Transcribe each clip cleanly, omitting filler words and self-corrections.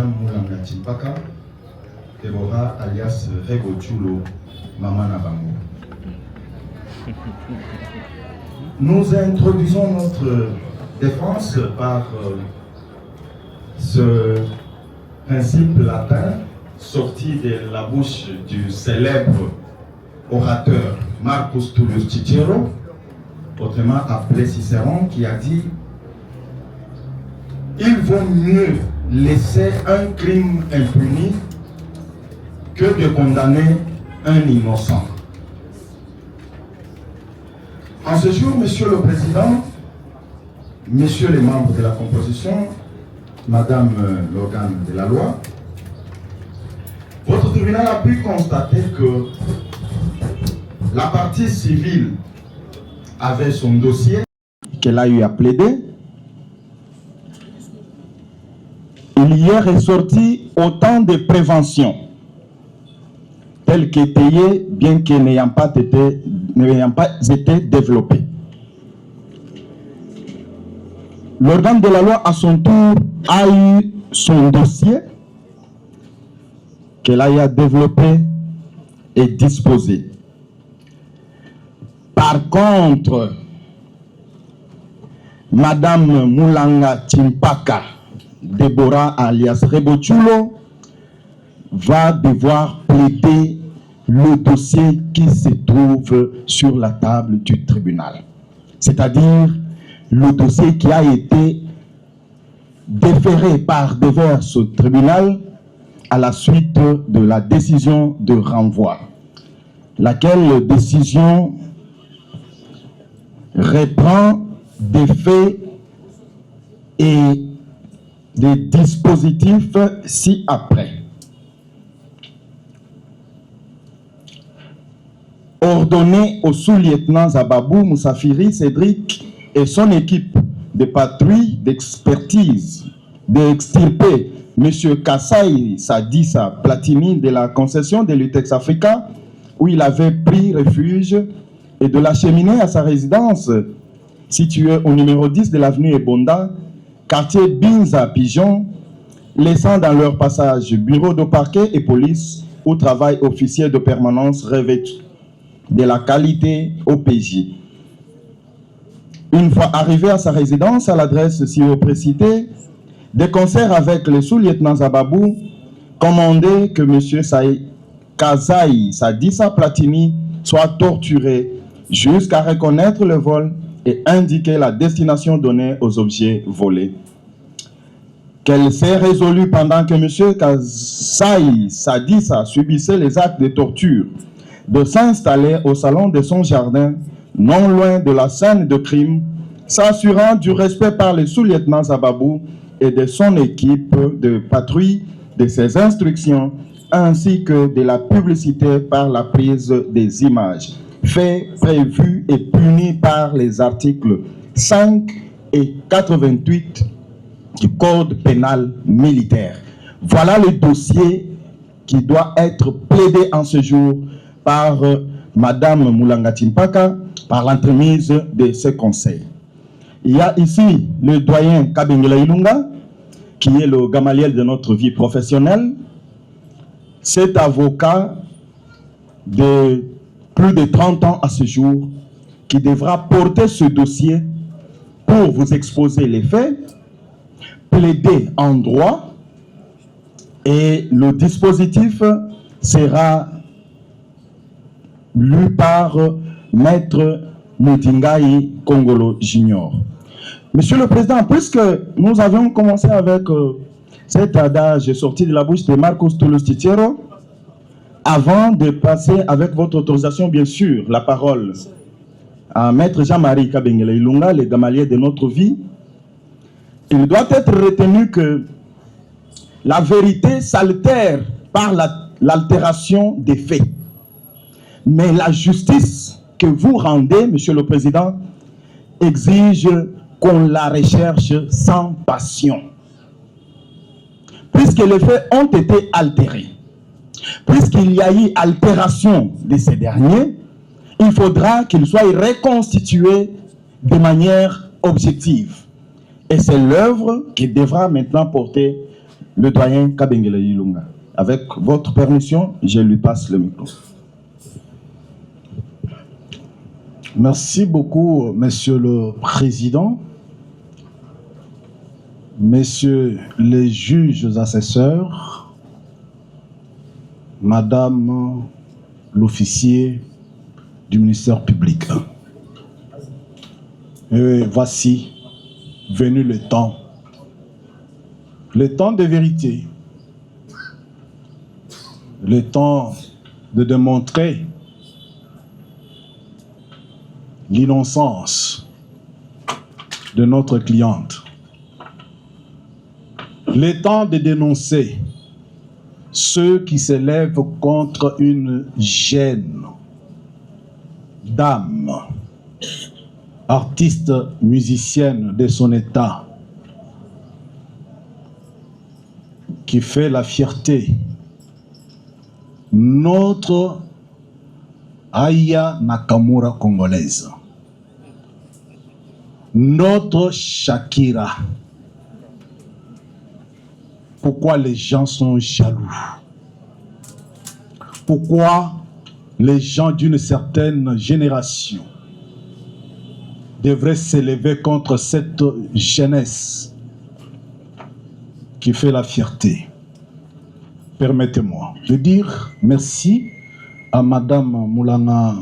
Madame Mulanga Chimpaka, Deborah alias Rego Chulo, Maman Nabango. Nous introduisons notre défense par ce principe latin sorti de la bouche du célèbre orateur Marcus Tullius Cicero, autrement appelé Cicéron, qui a dit: il vaut mieux laisser un crime impuni que de condamner un innocent. En ce jour, Monsieur le Président, Messieurs les membres de la composition, Madame l'organe de la loi, votre tribunal a pu constater que la partie civile avait son dossier qu'elle a eu à plaider. Il y est ressorti autant de préventions telles qu'étayées, bien que n'ayant pas été développées. L'organe de la loi, à son tour, a eu son dossier qu'elle a développé et disposé. Par contre, Madame Mulanga Chimpaka, Deborah alias Rego Chulo, va devoir plaider le dossier qui se trouve sur la table du tribunal. C'est-à-dire le dossier qui a été déféré par devers au tribunal à la suite de la décision de renvoi, laquelle décision reprend des faits et des dispositifs ci-après. Ordonné au sous-lieutenant Zababou Moussafiri Cédric et son équipe de patrouille d'expertise d'extirper M. Kassaï Sadissa Platini de la concession de l'Utex Africa, où il avait pris refuge, et de l'acheminer à sa résidence située au numéro 10 de l'avenue Ebonda, quartier Binza Pigeon, laissant dans leur passage bureau de parquet et police où travaillent officiers de permanence revêtus de la qualité OPJ. Une fois arrivé à sa résidence, à l'adresse ci-précitée, de concert avec le sous-lieutenant Zababou, commandé que M. Kassaï Sadissa Platini soit torturé jusqu'à reconnaître le vol et indiquer la destination donnée aux objets volés. Qu'elle s'est résolue pendant que M. Kassaï Sadissa subissait les actes de torture de s'installer au salon de son jardin, non loin de la scène de crime, s'assurant du respect par le sous-lieutenant Zababou et de son équipe de patrouille de ses instructions, ainsi que de la publicité par la prise des images, fait prévu et puni par les articles 5 et 88 du Code pénal militaire. Voilà le dossier qui doit être plaidé en ce jour par Madame Mulanga Chimpaka, par l'entremise de ce conseil. Il y a ici le doyen Kabengela Ilunga, qui est le Gamaliel de notre vie professionnelle. Cet avocat de plus de 30 ans à ce jour, qui devra porter ce dossier pour vous exposer les faits, plaider en droit, et le dispositif sera lu par Maître Mutingai Kongolo Junior. Monsieur le Président, puisque nous avions commencé avec cet adage sorti de la bouche de Marcus Tullius Cicero, avant de passer, avec votre autorisation bien sûr, la parole à Maître Jean-Marie Kabengela Ilunga, le gamalier de notre vie, il doit être retenu que la vérité s'altère par l'altération des faits. Mais la justice que vous rendez, Monsieur le Président, exige qu'on la recherche sans passion. Puisque les faits ont été altérés, puisqu'il y a eu altération de ces derniers, il faudra qu'ils soient reconstitués de manière objective. Et c'est l'œuvre qui devra maintenant porter le doyen Kabengele Ilunga. Avec votre permission, je lui passe le micro. Merci beaucoup, Monsieur le Président, Messieurs les juges assesseurs, Madame l'officier du ministère public. Et voici venu le temps de vérité, le temps de démontrer l'innocence de notre cliente, le temps de dénoncer ceux qui s'élèvent contre une jeune dame, artiste musicienne de son état, qui fait la fierté, notre Aya Nakamura congolaise, notre Shakira. Pourquoi les gens sont jaloux? Pourquoi les gens d'une certaine génération devraient s'élever contre cette jeunesse qui fait la fierté? Permettez-moi de dire merci à Madame Moulana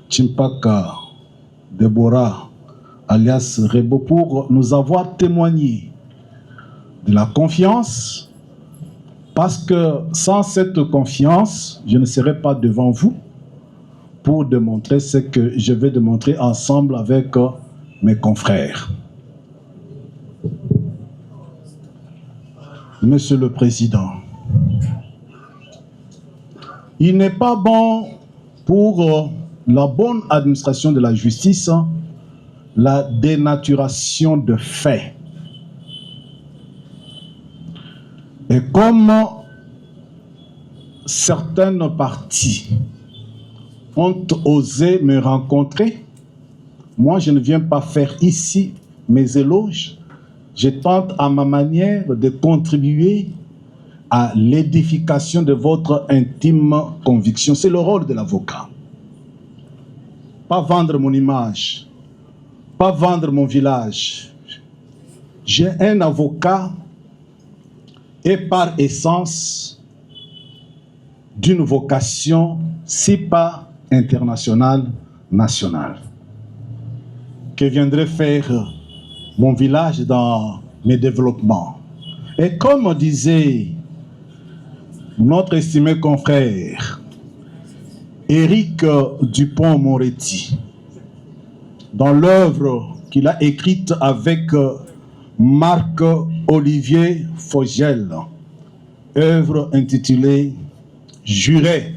Chimpaka Deborah, alias Rebo, pour nous avoir témoigné de la confiance, parce que sans cette confiance, je ne serai pas devant vous pour démontrer ce que je vais démontrer ensemble avec mes confrères. Monsieur le Président, il n'est pas bon pour la bonne administration de la justice la dénaturation de faits. Et comme certaines parties ont osé me rencontrer, moi je ne viens pas faire ici mes éloges, je tente à ma manière de contribuer à l'édification de votre intime conviction. C'est le rôle de l'avocat. Pas vendre mon image, pas vendre mon village. J'ai un avocat et par essence d'une vocation, si pas internationale, nationale. Que viendrait faire mon village dans mes développements? Et comme disait notre estimé confrère Éric Dupond-Moretti, dans l'œuvre qu'il a écrite avec Marc-Olivier Fogel, œuvre intitulée « Juré,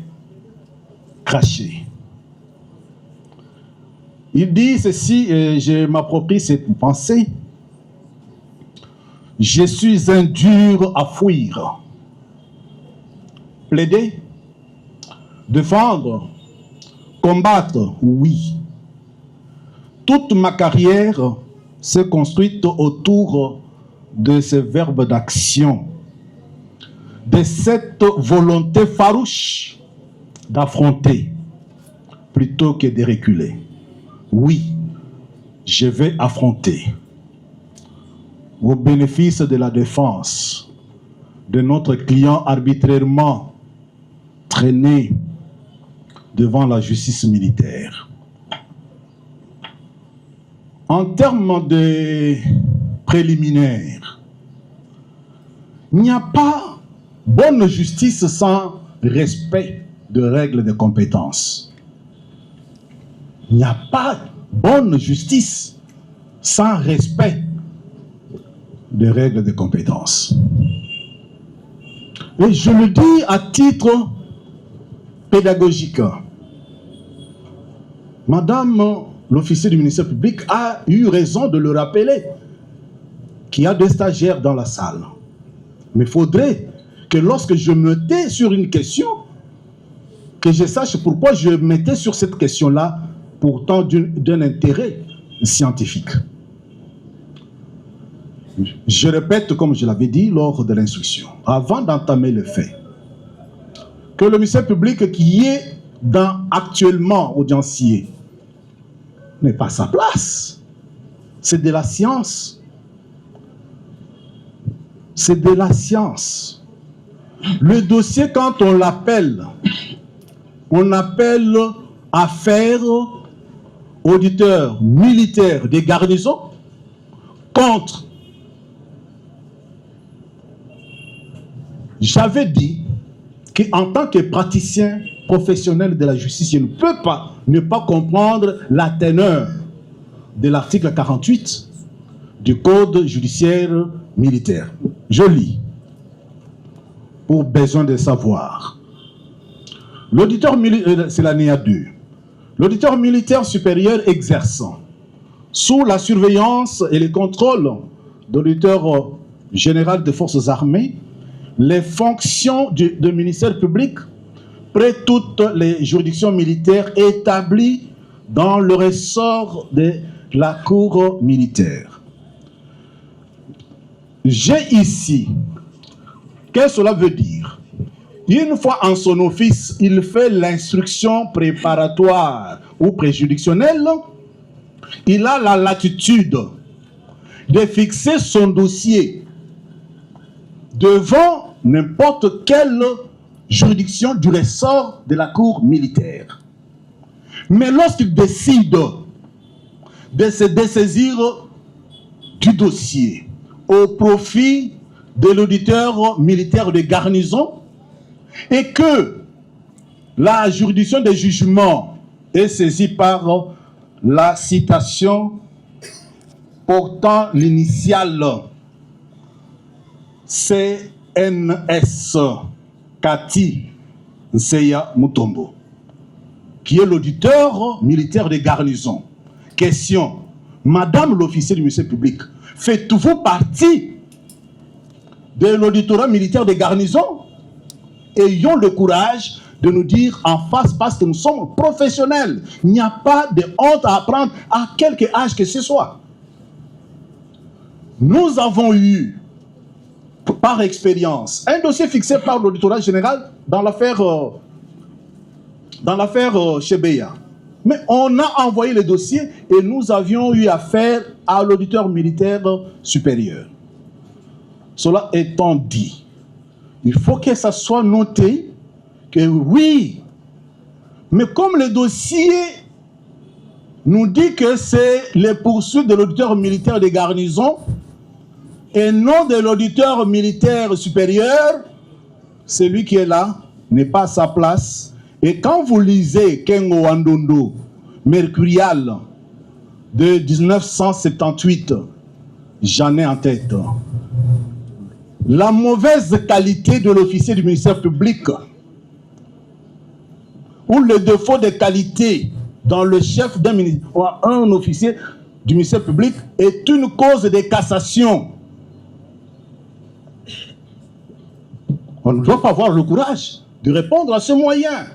craché ». Il dit ceci, et je m'approprie cette pensée: « Je suis un dur à fuir. Plaider, défendre, combattre, oui. Toute ma carrière s'est construite autour de ce verbe d'action, de cette volonté farouche d'affronter plutôt que de reculer. Oui, je vais affronter au bénéfice de la défense de notre client arbitrairement traîné devant la justice militaire. En termes de préliminaires, il n'y a pas bonne justice sans respect de règles de compétence. Il n'y a pas bonne justice sans respect de règles de compétence. Et je le dis à titre pédagogique. Madame l'officier du ministère public a eu raison de le rappeler, qu'il y a des stagiaires dans la salle. Mais il faudrait que lorsque je me tais sur une question, que je sache pourquoi je me tais sur cette question-là, pourtant d'un intérêt scientifique. Je répète, comme je l'avais dit lors de l'instruction, avant d'entamer le fait, que le ministère public qui est actuellement audiencier n'est pas sa place. C'est de la science. C'est de la science. Le dossier, quand on l'appelle, on appelle affaire auditeur militaire des garnisons contre. J'avais dit qu'en tant que praticien professionnel de la justice, je ne peux pas ne pas comprendre la teneur de l'article 48 du Code judiciaire militaire. Je lis, pour besoin de savoir. L'auditeur militaire, c'est l'année 2. L'auditeur militaire supérieur exerçant sous la surveillance et le contrôle de l'auditeur général des forces armées les fonctions du ministère public près toutes les juridictions militaires établies dans le ressort de la cour militaire. J'ai ici, qu'est-ce que cela veut dire? Une fois en son office, il fait l'instruction préparatoire ou préjudictionnelle, il a la latitude de fixer son dossier devant n'importe quelle juridiction du ressort de la cour militaire. Mais lorsqu'il décide de se dessaisir du dossier au profit de l'auditeur militaire de garnison et que la juridiction de jugement est saisie par la citation portant l'initiale CNS Kati Nseya Mutombo, qui est l'auditeur militaire de garnison. Question: Madame l'officier du ministère public, faites-vous partie de l'auditorat militaire de garnison? Ayons le courage de nous dire en face, parce que nous sommes professionnels. Il n'y a pas de honte à apprendre à quelque âge que ce soit. Nous avons eu, par expérience, un dossier fixé par l'auditorat général dans l'affaire Chebeya. Mais on a envoyé le dossier et nous avions eu affaire à l'auditeur militaire supérieur. Cela étant dit, il faut que ça soit noté que oui, mais comme le dossier nous dit que c'est les poursuites de l'auditeur militaire des garnisons et non de l'auditeur militaire supérieur, celui qui est là n'est pas à sa place. Et quand vous lisez Kengo Wandondo, Mercurial de 1978, j'en ai en tête, la mauvaise qualité de l'officier du ministère public ou le défaut de qualité dans le chef d'un officier du ministère public est une cause de cassation. On ne doit pas avoir le courage de répondre à ce moyen.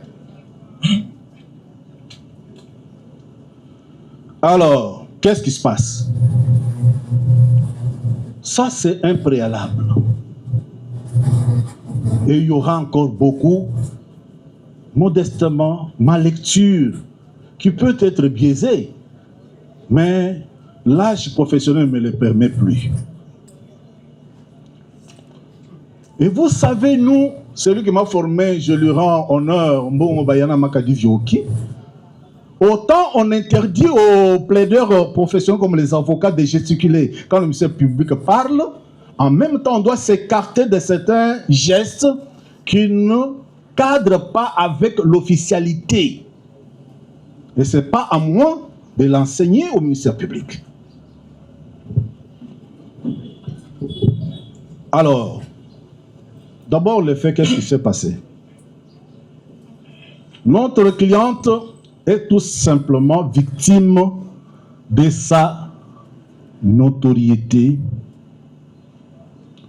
Alors, qu'est-ce qui se passe? Ça, c'est un préalable. Et il y aura encore beaucoup, modestement, ma lecture, qui peut être biaisée, mais l'âge professionnel ne me le permet plus. Et vous savez, nous, celui qui m'a formé, je lui rends honneur, Mbongo Bayana Makadi Vyoki, autant on interdit aux plaideurs professionnels comme les avocats de gesticuler quand le ministère public parle, en même temps on doit s'écarter de certains gestes qui ne cadrent pas avec l'officialité. Et ce n'est pas à moi de l'enseigner au ministère public. Alors, d'abord le fait, qu'est-ce qui s'est passé? Notre cliente est tout simplement victime de sa notoriété.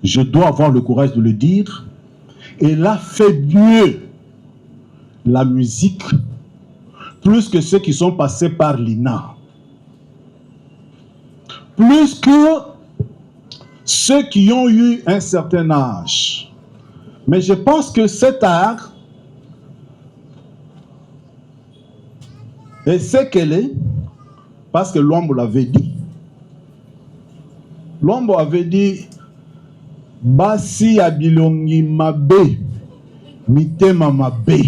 Je dois avoir le courage de le dire. Elle a fait mieux la musique plus que ceux qui sont passés par l'INA. Plus que ceux qui ont eu un certain âge. Mais je pense que cet art est ce qu'elle est, parce que l'homme l'avait dit. L'homme avait dit, Basi abilongi mabe, mitema mabe.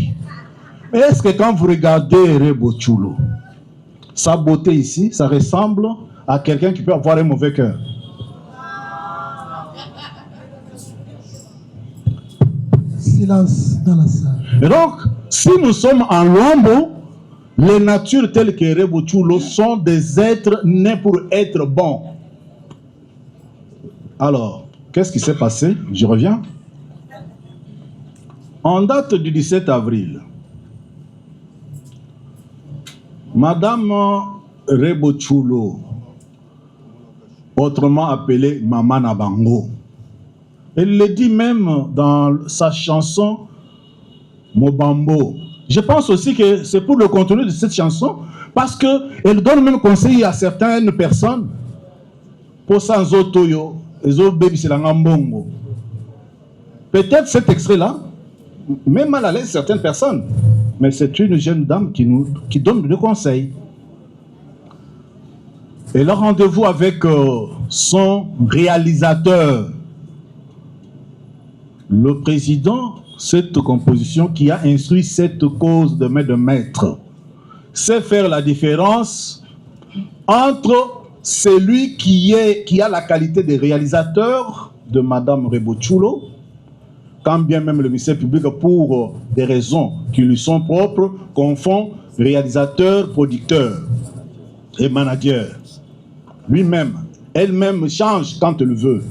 Mais est-ce que quand vous regardez Rebo Chulo, sa beauté ici, ça ressemble à quelqu'un qui peut avoir un mauvais cœur? Silence dans la salle. Et donc, si nous sommes en Lombo, les natures telles que Rebo Chulo sont des êtres nés pour être bons. Alors, qu'est-ce qui s'est passé? Je reviens. En date du 17 avril, Madame Rebo Chulo, autrement appelée Maman Nabango, elle le dit même dans sa chanson Mobambo. Je pense aussi que c'est pour le contenu de cette chanson, parce qu'elle donne même conseil à certaines personnes pour Sanzotoyo. Peut-être cet extrait-là met mal à l'aise certaines personnes, mais c'est une jeune dame qui donne des conseils. Elle a rendez-vous avec son réalisateur, le président, cette composition qui a instruit cette cause de maître, c'est faire la différence entre celui qui a la qualité de réalisateur de Madame Rebo Chulo, quand bien même le ministère public, pour des raisons qui lui sont propres, confond réalisateur, producteur et manager. Lui-même, elle-même change quand elle veut.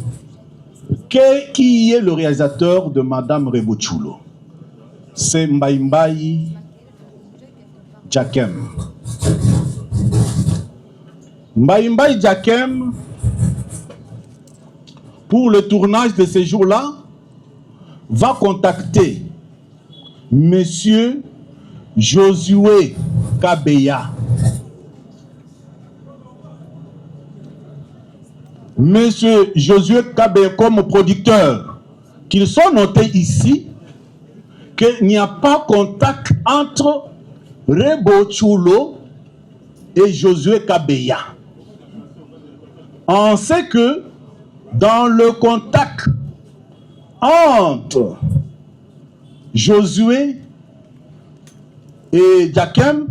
Qui est le réalisateur de Madame Rebo Chulo? C'est Mbaïmbaï Jakem. Mbaïmbaï Jakem, pour le tournage de ces jours-là, va contacter Monsieur Josué Kabeya. Monsieur Josué Kabeya comme producteur, qu'ils sont notés ici, qu'il n'y a pas contact entre Rebo Chulo et Josué Kabeya. On sait que dans le contact entre Josué et Jakem,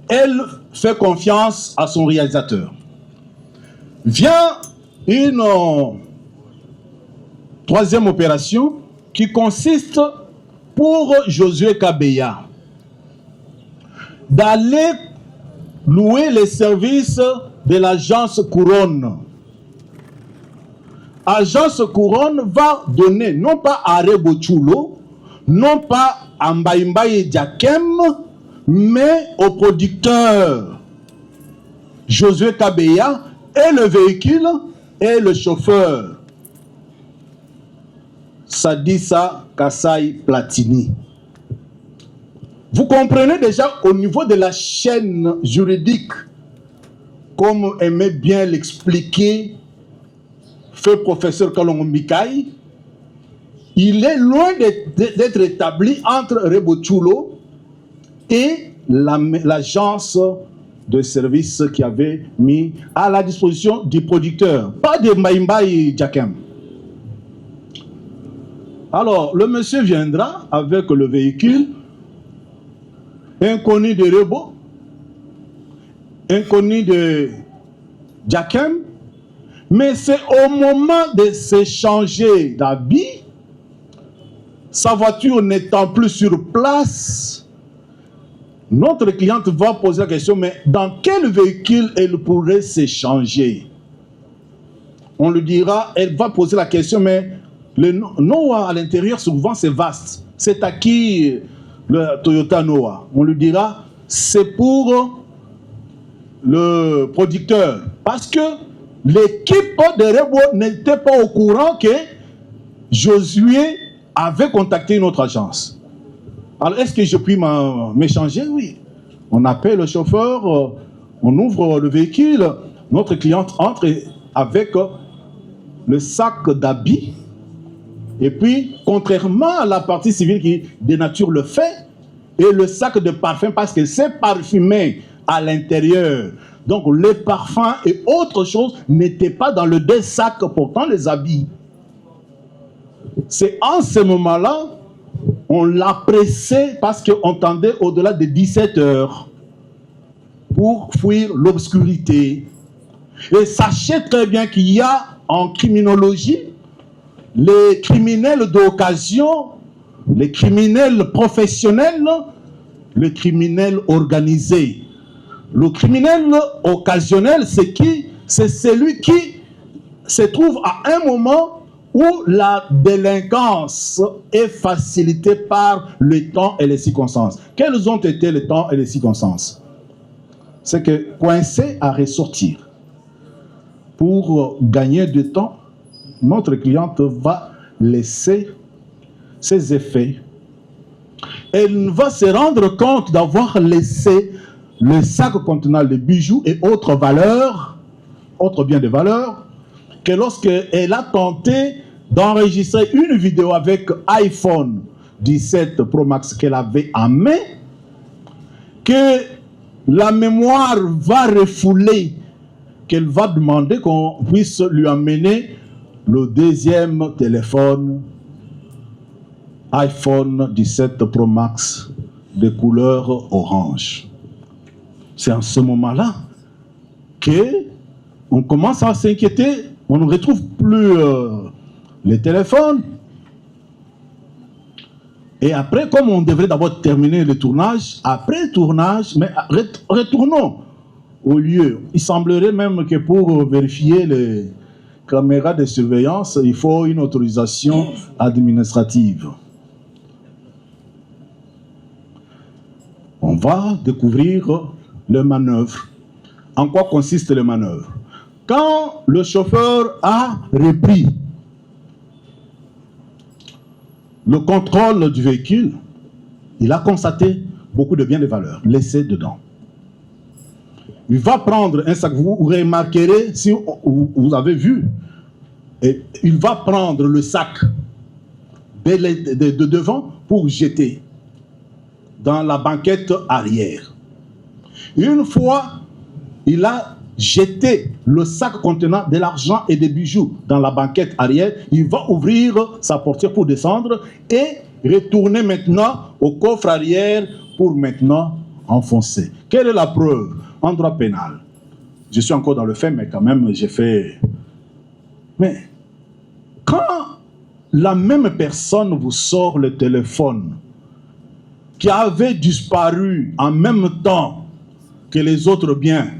elle fait confiance à son réalisateur. Vient une troisième opération qui consiste pour Josué Kabeya d'aller louer les services de l'agence Couronne. Agence Couronne va donner, non pas à Rebo Chulo, non pas à Mbaïmbaï Jakem, mais au producteur Josué Kabeya et le véhicule et le chauffeur Sadissa Kasai Platini. Vous comprenez déjà au niveau de la chaîne juridique, comme aimait bien l'expliquer feu professeur Kalongo Mikaï, il est loin d'être établi entre Rebo Chulo et l'agence de service qui avait mis à la disposition du producteur, pas de Mbaïmbaï Jakem. Alors, le monsieur viendra avec le véhicule, inconnu de Rebo, inconnu de Jakem, mais c'est au moment de s'échanger d'habits, sa voiture n'étant plus sur place, notre cliente va poser la question, mais dans quel véhicule elle pourrait s'échanger? On lui dira, elle va poser la question, mais le Noah à l'intérieur, souvent c'est vaste. C'est à qui le Toyota Noah? On lui dira, c'est pour le producteur. Parce que l'équipe de Rebo n'était pas au courant que Josué avait contacté une autre agence. Alors, est-ce que je puis m'échanger? Oui. On appelle le chauffeur, on ouvre le véhicule, notre cliente entre avec le sac d'habits. Et puis, contrairement à la partie civile qui dénature le fait, et le sac de parfum, parce que c'est parfumé à l'intérieur. Donc, les parfums et autres choses n'étaient pas dans le deux sacs portant les habits. C'est en ce moment-là, on l'a pressé parce qu'on tendait au-delà de 17 heures pour fuir l'obscurité. Et sachez très bien qu'il y a en criminologie les criminels d'occasion, les criminels professionnels, les criminels organisés. Le criminel occasionnel, c'est qui? C'est celui qui se trouve à un moment où la délinquance est facilitée par le temps et les circonstances. Quels ont été les temps et les circonstances? C'est que coincé à ressortir. Pour gagner du temps, notre cliente va laisser ses effets. Elle va se rendre compte d'avoir laissé le sac contenant les bijoux et autres valeurs, autres biens de valeur, que lorsqu'elle a tenté d'enregistrer une vidéo avec iPhone 17 Pro Max qu'elle avait en main, que la mémoire va refouler, qu'elle va demander qu'on puisse lui amener le deuxième téléphone iPhone 17 Pro Max de couleur orange. C'est en ce moment-là qu'on commence à s'inquiéter. On ne retrouve plus les téléphones. Et après, comme on devrait d'abord terminer le tournage, après le tournage, mais retournons au lieu. Il semblerait même que pour vérifier les caméras de surveillance, il faut une autorisation administrative. On va découvrir les manœuvres. En quoi consiste les manœuvres? Quand le chauffeur a repris le contrôle du véhicule, il a constaté beaucoup de biens de valeur laissés dedans. Il va prendre un sac, vous remarquerez, si vous avez vu, et il va prendre le sac de devant pour jeter dans la banquette arrière. Une fois, il a jeté le sac contenant de l'argent et des bijoux dans la banquette arrière, il va ouvrir sa portière pour descendre et retourner maintenant au coffre arrière pour maintenant enfoncer. Quelle est la preuve? En droit pénal. Je suis encore dans le fait, mais quand même, j'ai fait... Mais quand la même personne vous sort le téléphone qui avait disparu en même temps que les autres biens,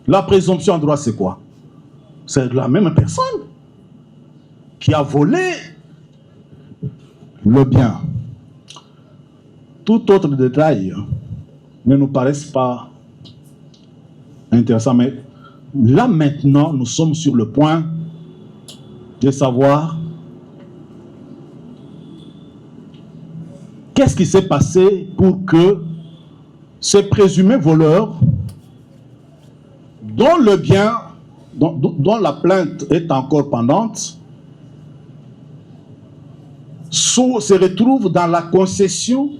la présomption en droit, c'est quoi? C'est la même personne qui a volé le bien. Tout autre détail ne nous paraissent pas intéressants, mais là maintenant, nous sommes sur le point de savoir qu'est-ce qui s'est passé pour que ces présumés voleurs, dont le bien, dont la plainte est encore pendante, se retrouvent dans la concession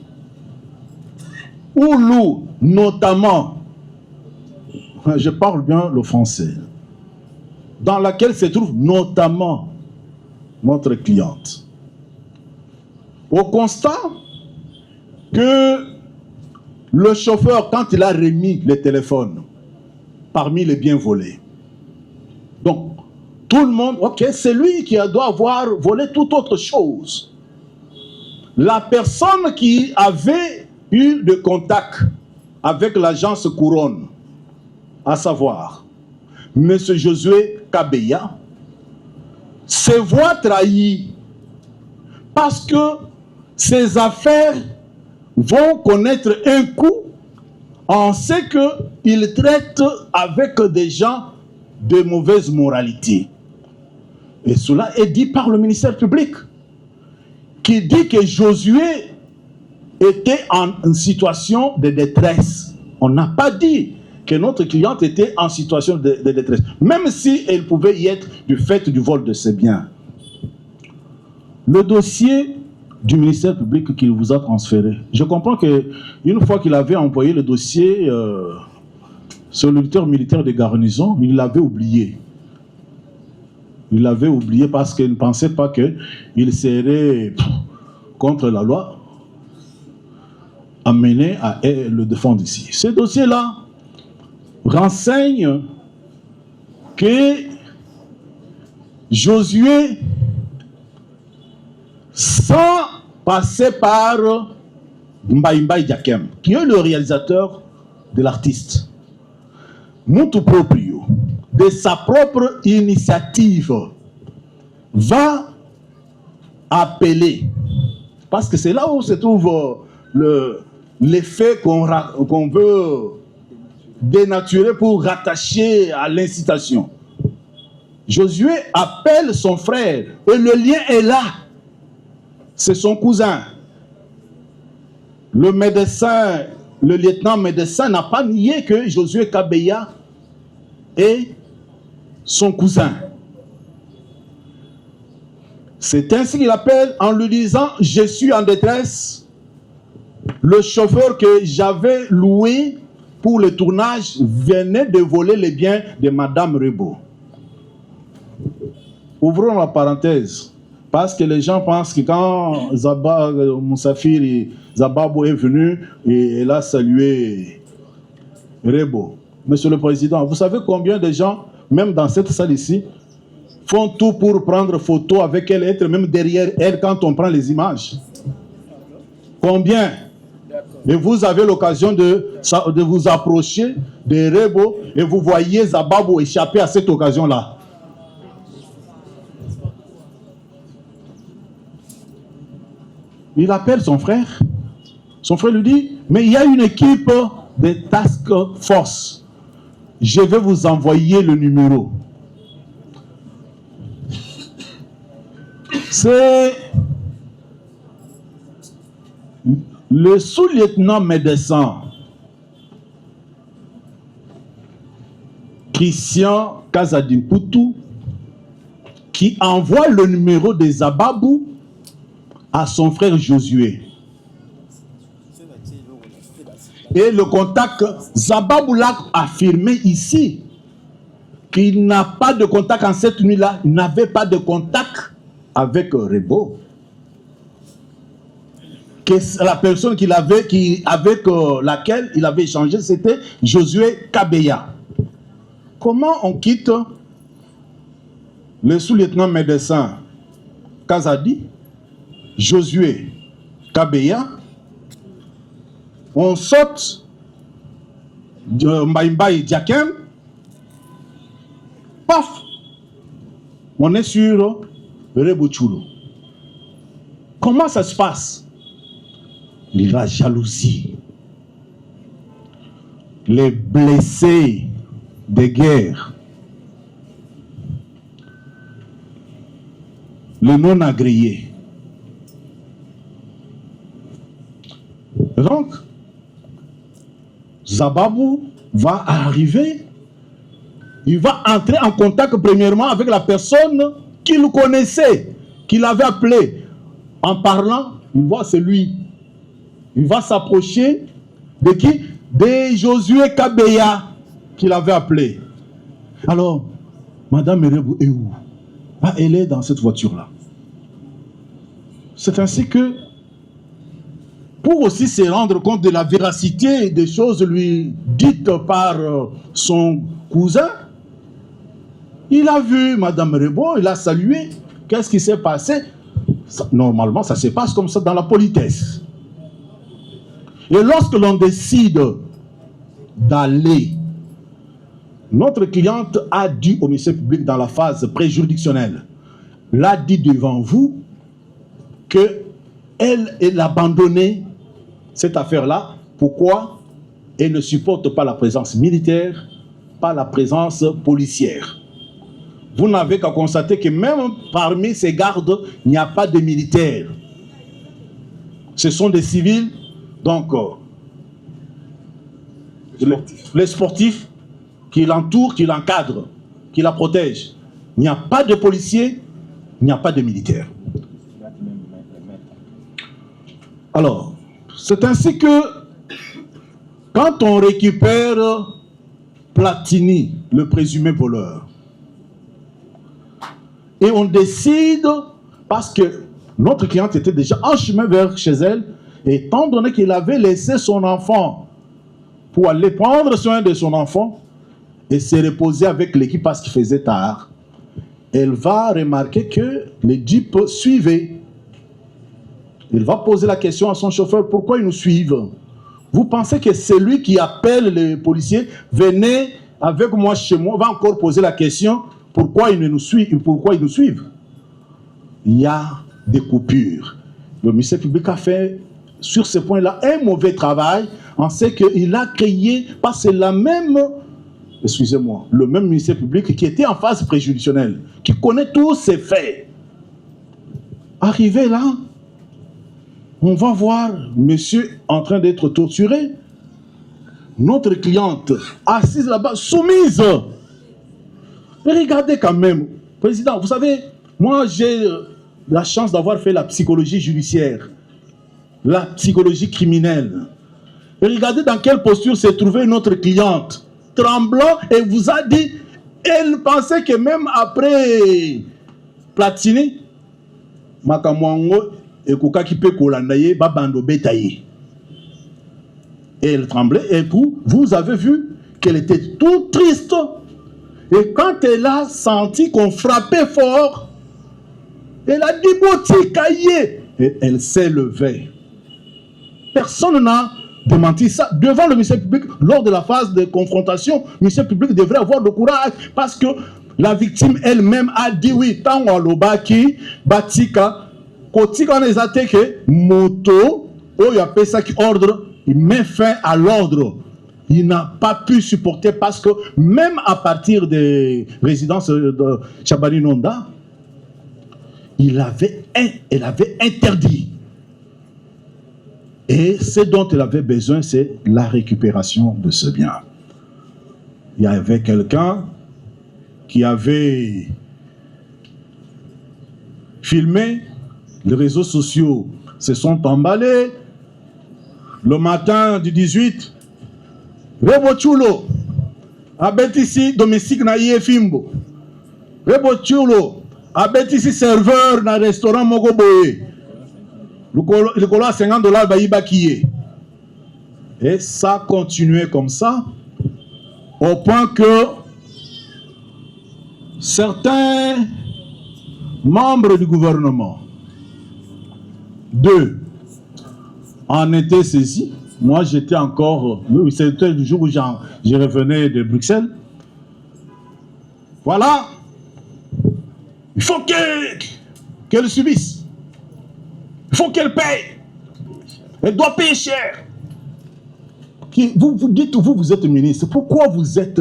où loue notamment, je parle bien le français, dans laquelle se trouve notamment notre cliente. Au constat que le chauffeur, quand il a remis le téléphone parmi les biens volés, donc tout le monde, ok, c'est lui qui doit avoir volé toute autre chose. La personne qui avait eu de contact avec l'agence Couronne, à savoir M. Josué Kabeya, se voit trahi parce que ses affaires vont connaître un coup. On sait qu'il traite avec des gens de mauvaise moralité. Et cela est dit par le ministère public, qui dit que Josué était en situation de détresse. On n'a pas dit que notre cliente était en situation de détresse, même si elle pouvait y être du fait du vol de ses biens. Le dossier du ministère public qu'il vous a transféré, je comprends qu'une fois qu'il avait envoyé le dossier sur l'auditeur militaire de garnison, il l'avait oublié. Il l'avait oublié parce qu'il ne pensait pas qu'il serait contre la loi amené à le défendre ici. Ce dossier-là renseigne que Josué, sans passer par Mbaïmbaï Diakem, qui est le réalisateur de l'artiste, Moutou Proprio, de sa propre initiative, va appeler, parce que c'est là où se trouve l'effet qu'on veut dénaturer pour rattacher à l'incitation. Josué appelle son frère et le lien est là. C'est son cousin. Le médecin, le lieutenant médecin n'a pas nié que Josué Kabeya est son cousin. C'est ainsi qu'il appelle en lui disant « Je suis en détresse. Le chauffeur que j'avais loué pour le tournage venait de voler les biens de Madame Rebo. » Ouvrons la parenthèse. Parce que les gens pensent que quand Moussafir Zababo est venu, et il a salué Rebo. Monsieur le Président, vous savez combien de gens, même dans cette salle ici, font tout pour prendre photo avec elle, être même derrière elle quand on prend les images? Combien? Et vous avez l'occasion de vous approcher de Rebo et vous voyez Zababo échapper à cette occasion-là. Il appelle son frère. Son frère lui dit, mais il y a une équipe de task force. Je vais vous envoyer le numéro. C'est le sous-lieutenant médecin Christian Kazadin Poutou qui envoie le numéro de Zababou à son frère Josué. Et le contact, Zababou l'a affirmé ici qu'il n'a pas de contact en cette nuit-là. Il n'avait pas de contact avec Rebo. Que la personne avec laquelle il avait échangé, c'était Josué Kabeya. Comment on quitte le sous-lieutenant médecin Kazadi, Josué Kabeya, on saute de Mbaïmbaï Diakem, paf, on est sur Rebochulo. Comment ça se passe? La jalousie, les blessés de guerre, le non-agréé. Donc, Zababou va arriver, il va entrer en contact premièrement avec la personne qu'il connaissait, qu'il avait appelé. En parlant, il voit c'est lui. Il va s'approcher de qui? De Josué Kabeya qu'il avait appelé. Alors, Madame Erebou est où? Ah, elle est dans cette voiture-là. C'est ainsi que, pour aussi se rendre compte de la véracité des choses lui dites par son cousin, il a vu Madame Rebo, il a salué. Qu'est-ce qui s'est passé? Normalement, ça se passe comme ça dans la politesse. Et lorsque l'on décide d'aller, notre cliente a dit au ministère public dans la phase préjuridictionnelle, l'a dit devant vous qu'elle a abandonné cette affaire-là. Pourquoi? Elle ne supporte pas la présence militaire, pas la présence policière. Vous n'avez qu'à constater que même parmi ces gardes, il n'y a pas de militaires. Ce sont des civils. Donc, les sportifs qui l'entourent, qui l'encadrent, qui la protègent. Il n'y a pas de policiers, il n'y a pas de militaires. Alors, c'est ainsi que quand on récupère Platini, le présumé voleur, et on décide, parce que notre cliente était déjà en chemin vers chez elle, et étant donné qu'il avait laissé son enfant pour aller prendre soin de son enfant et se reposer avec l'équipe parce qu'il faisait tard, elle va remarquer que les jeeps suivaient. Il va poser la question à son chauffeur, pourquoi ils nous suivent? Vous pensez que c'est lui qui appelle les policiers, venez avec moi chez moi, va encore poser la question, pourquoi ils nous suivent? Il y a des coupures. Le ministère public a fait sur ce point-là un mauvais travail. On sait qu'il a créé, parce que c'est la même, excusez-moi, le même ministère public qui était en phase préjudicielle, qui connaît tous ces faits. Arrivé là, on va voir monsieur en train d'être torturé, notre cliente assise là-bas, soumise. Mais regardez quand même, président, vous savez, moi j'ai la chance d'avoir fait la psychologie judiciaire, la psychologie criminelle. Et regardez dans quelle posture s'est trouvée notre cliente, tremblant, et vous a dit, elle pensait que même après Platini, Makamwango et Kokaki pe Kolandaye, Babando Betaye. Et elle tremblait, et vous avez vu qu'elle était toute triste. Et quand elle a senti qu'on frappait fort, elle a dit Boti Kaye. Et elle s'est levée. Personne n'a démenti ça. Devant le ministère public, lors de la phase de confrontation, le ministère public devrait avoir le courage parce que la victime elle-même a dit oui, tant Walobaki, Batika, Kotika on les a que moto, il a fait ça qui ordre, il met fin à l'ordre. Il n'a pas pu supporter parce que même à partir des résidences de Chabani Nonda, elle avait interdit. Et ce dont elle avait besoin, c'est la récupération de ce bien. Il y avait quelqu'un qui avait filmé, les réseaux sociaux se sont emballés. Le matin du 18, Rebo Chulo, abetisi domestique na Yefimbo. Rebo Chulo, abetisi serveur na restaurant Mogoboye. Le colo à $50 baïba qui est. Et ça continuait comme ça, au point que certains membres du gouvernement, deux, en étaient saisis. Moi, j'étais encore... C'était le jour où je revenais de Bruxelles. Voilà. Il faut qu'elle subisse. Il faut qu'elle paye. Elle doit payer cher. Vous dites, vous êtes ministre. Pourquoi vous êtes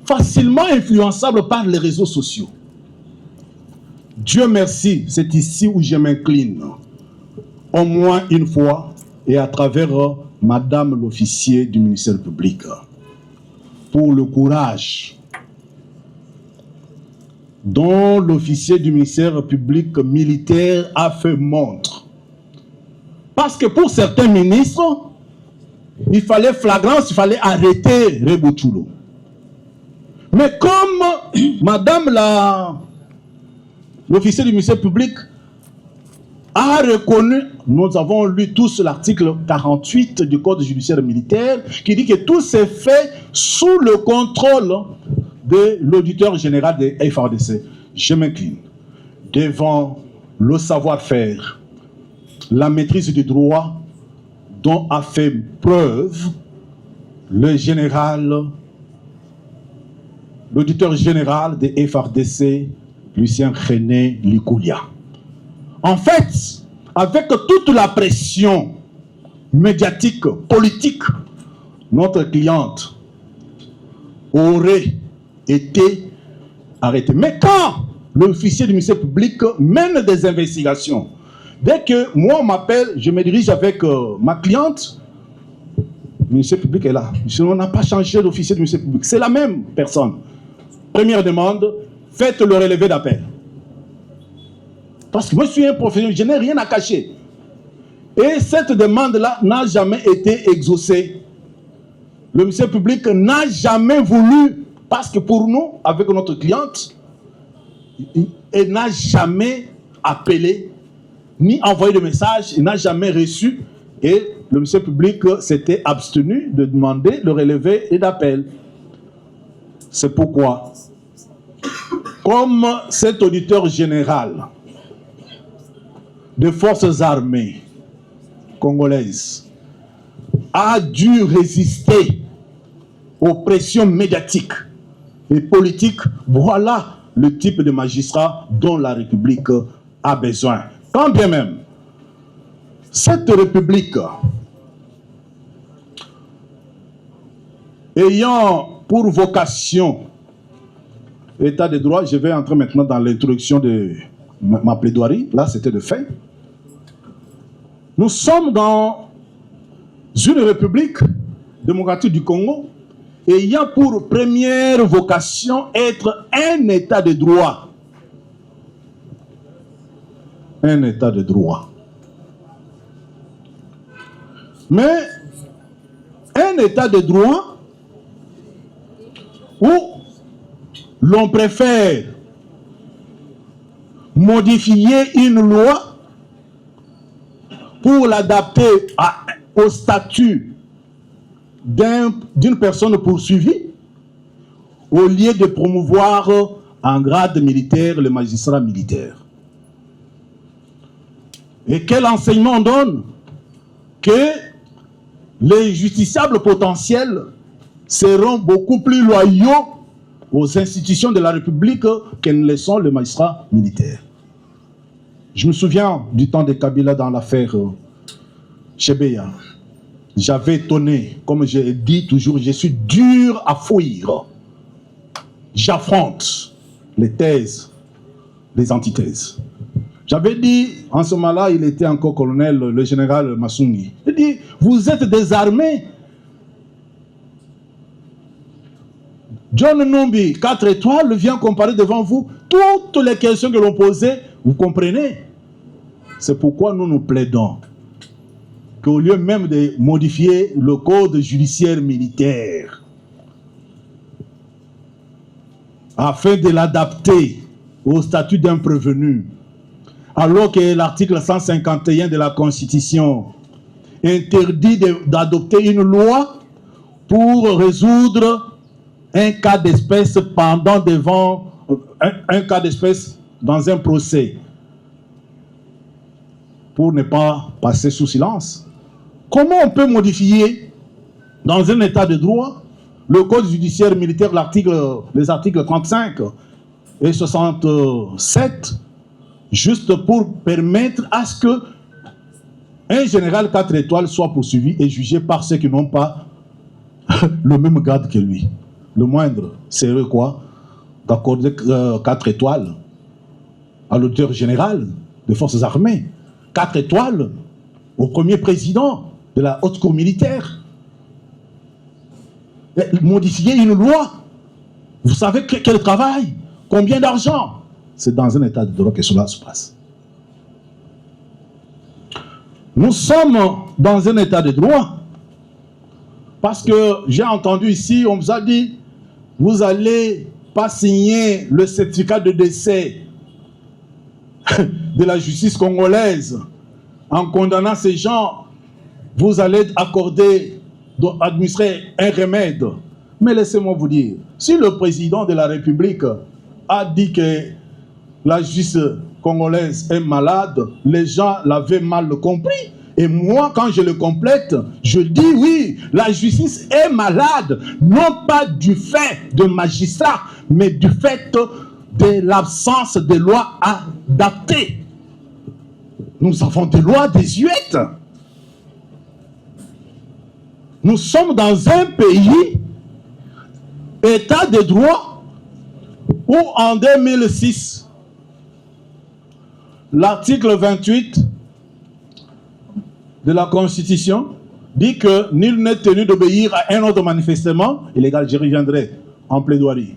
facilement influençable par les réseaux sociaux? Dieu merci, c'est ici où je m'incline. Au moins une fois, et à travers Madame l'officier du ministère public, pour le courage dont l'officier du ministère public militaire a fait montre. Parce que pour certains ministres, il fallait flagrance, il fallait arrêter Rebochulo. Mais comme Madame l'officier du ministère public a reconnu, nous avons lu tous l'article 48 du Code judiciaire militaire qui dit que tout s'est fait sous le contrôle de l'auditeur général de FARDC. Je m'incline devant le savoir-faire, la maîtrise du droit dont a fait preuve le général, l'auditeur général de FARDC, Lucien René Likoulia. En fait, avec toute la pression médiatique, politique, notre cliente aurait été arrêtée. Mais quand l'officier du ministère public mène des investigations, dès que moi on m'appelle, je me dirige avec ma cliente, ministère public est là. On n'a pas changé d'officier du ministère public. C'est la même personne. Première demande, faites le relevé d'appel. Parce que moi, je suis un professionnel, je n'ai rien à cacher. Et cette demande-là n'a jamais été exaucée. Le ministère public n'a jamais voulu, parce que pour nous, avec notre cliente, elle n'a jamais appelé, ni envoyé de message, il n'a jamais reçu. Et le ministère public s'était abstenu de demander le relevé et d'appel. C'est pourquoi, comme cet auditeur général des forces armées congolaises a dû résister aux pressions médiatiques et politiques, voilà le type de magistrat dont la République a besoin. Quand bien même, cette République ayant pour vocation l'état de droit, je vais entrer maintenant dans l'introduction de ma plaidoirie, là c'était de fait. Nous sommes dans une République démocratique du Congo ayant pour première vocation être un état de droit. Un état de droit. Mais un état de droit où l'on préfère modifier une loi pour l'adapter au statut d'une personne poursuivie, au lieu de promouvoir en grade militaire le magistrat militaire. Et quel enseignement on donne? Que les justiciables potentiels seront beaucoup plus loyaux aux institutions de la République que ne le sont les magistrats militaires. Je me souviens du temps de Kabila dans l'affaire Chebeya. J'avais étonné, comme je dis toujours, je suis dur à fuir. J'affronte les thèses, les antithèses. J'avais dit, en ce moment-là, il était encore colonel, le général Massouni. Il dit, vous êtes désarmés. John Numbi, 4 étoiles, vient comparer devant vous toutes les questions que l'on posait. Vous comprenez? C'est pourquoi nous nous plaidons qu'au lieu même de modifier le code judiciaire militaire, afin de l'adapter au statut d'un prévenu, alors que l'article 151 de la Constitution interdit d'adopter une loi pour résoudre un cas d'espèce pendant devant un cas d'espèce dans un procès, pour ne pas passer sous silence. Comment on peut modifier dans un état de droit le code judiciaire militaire, les articles 35 et 67, juste pour permettre à ce que un général 4 étoiles soit poursuivi et jugé par ceux qui n'ont pas le même grade que lui. Le moindre, c'est quoi? D'accorder 4 étoiles à l'auditeur général des forces armées, 4 étoiles au premier président de la haute cour militaire. Modifier une loi, vous savez quel travail, combien d'argent? C'est dans un état de droit que cela se passe. Nous sommes dans un état de droit parce que j'ai entendu ici, on vous a dit, vous n'allez pas signer le certificat de décès de la justice congolaise en condamnant ces gens, vous allez administrer un remède. Mais laissez-moi vous dire, si le président de la République a dit que la justice congolaise est malade, les gens l'avaient mal compris. Et moi, quand je le complète, je dis oui, la justice est malade, non pas du fait de magistrats, mais du fait de l'absence de lois adaptées. Nous avons des lois désuètes. Nous sommes dans un pays, état de droit, où en 2006, l'article 28 de la Constitution dit que nul n'est tenu d'obéir à un ordre manifestement illégal. J'y reviendrai en plaidoirie.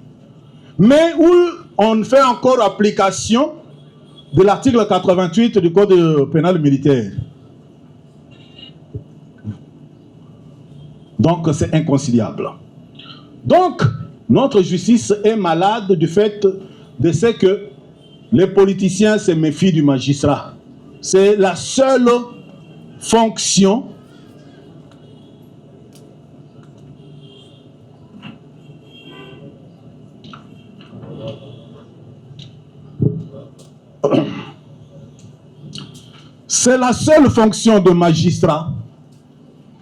Mais où on fait encore application de l'article 88 du Code pénal militaire. Donc, c'est inconciliable. Donc, notre justice est malade du fait de ce que les politiciens se méfient du magistrat. C'est la seule fonction c'est la seule fonction de magistrat,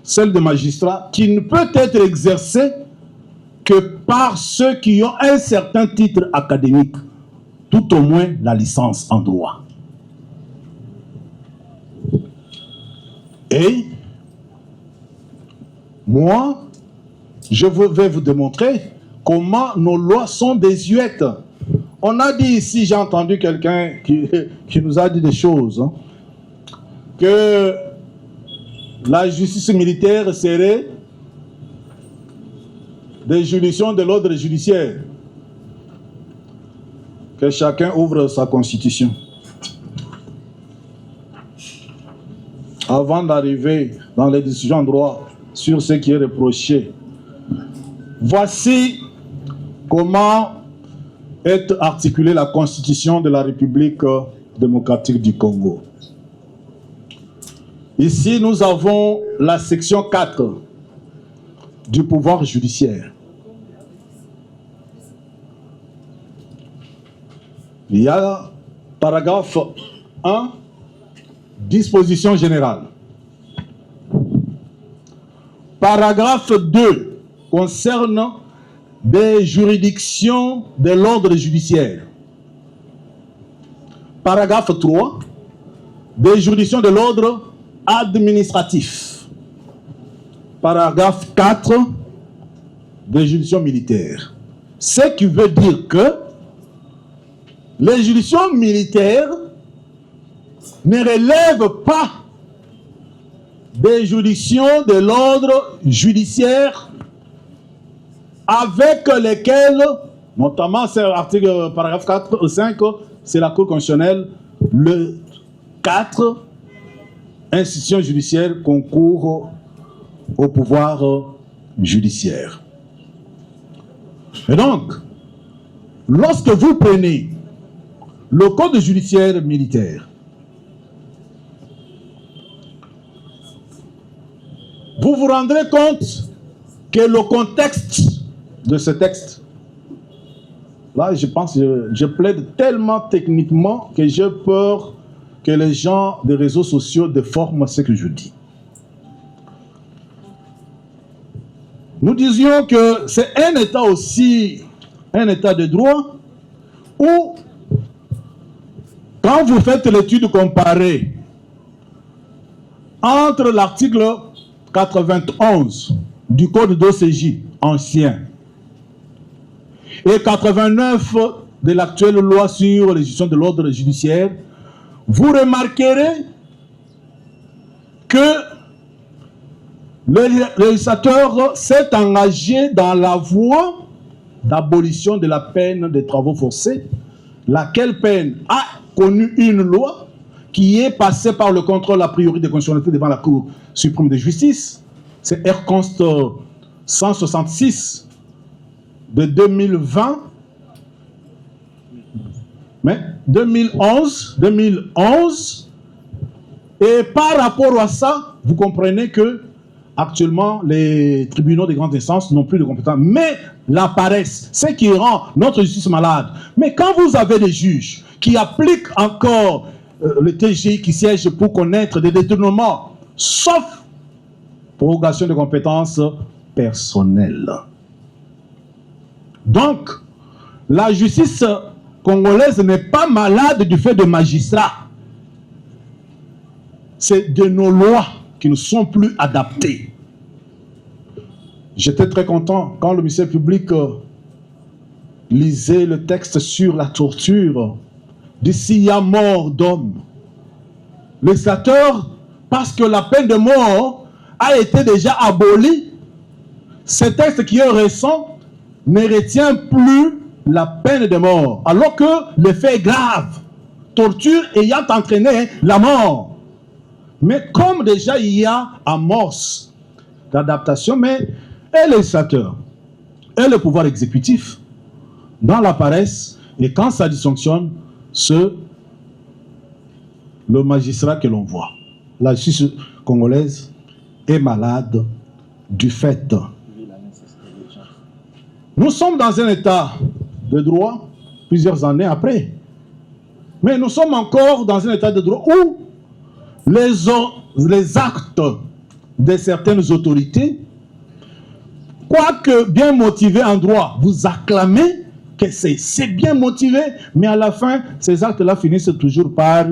celle de magistrat, qui ne peut être exercée que par ceux qui ont un certain titre académique, tout au moins la licence en droit. Et moi, je vais vous démontrer comment nos lois sont désuètes. On a dit ici, j'ai entendu quelqu'un qui nous a dit des choses, hein, que la justice militaire serait des juridictions de l'ordre judiciaire. Que chacun ouvre sa constitution. Avant d'arriver dans les décisions en droit sur ce qui est reproché, voici comment est articulée la Constitution de la République démocratique du Congo. Ici, nous avons la section 4 du pouvoir judiciaire. Il y a paragraphe 1, disposition générale. Paragraphe 2 concerne des juridictions de l'ordre judiciaire. Paragraphe 3, des juridictions de l'ordre administratif. Paragraphe 4, des juridictions militaires. Ce qui veut dire que les juridictions militaires ne relèvent pas des juridictions de l'ordre judiciaire avec lesquelles, notamment c'est l'article paragraphe 4, 5, c'est la Cour constitutionnelle, le 4, institutions judiciaires concourent au pouvoir judiciaire. Et donc, lorsque vous prenez le code judiciaire militaire, vous vous rendrez compte que le contexte de ce texte, là je pense, je plaide tellement techniquement que j'ai peur que les gens des réseaux sociaux déforment ce que je dis. Nous disions que c'est un État aussi, un État de droit, où quand vous faites l'étude comparée entre l'article 91 du Code d'OCJ ancien et 89 de l'actuelle loi sur les juridictions de l'ordre judiciaire, vous remarquerez que le législateur s'est engagé dans la voie d'abolition de la peine des travaux forcés, laquelle peine a connu une loi qui est passée par le contrôle a priori de constitutionnalité devant la Cour suprême de justice. C'est R-Const 166 de 2020, mais 2011, et par rapport à ça, vous comprenez que actuellement, les tribunaux de grande instance n'ont plus de compétences, mais la paresse, c'est qui rend notre justice malade. Mais quand vous avez des juges qui appliquent encore le TGI qui siège pour connaître des détournements, sauf prorogation de compétences personnelles. Donc, la justice congolaise n'est pas malade du fait de magistrats. C'est de nos lois qui ne sont plus adaptées. J'étais très content quand le ministère public lisait le texte sur la torture. D'ici, il y a mort d'homme. Le législateur, parce que la peine de mort a été déjà aboli. Ce texte qui est récent ne retient plus la peine de mort, alors que le fait est grave, torture ayant entraîné la mort. Mais comme déjà il y a amorce d'adaptation, mais et le législateur et le pouvoir exécutif, dans la paresse, et quand ça dysfonctionne, c'est le magistrat que l'on voit. La justice congolaise est malade du fait. Nous sommes dans un état de droit plusieurs années après. Mais nous sommes encore dans un état de droit où les actes de certaines autorités, quoique bien motivés en droit, vous acclamez que c'est bien motivé, mais à la fin, ces actes-là finissent toujours par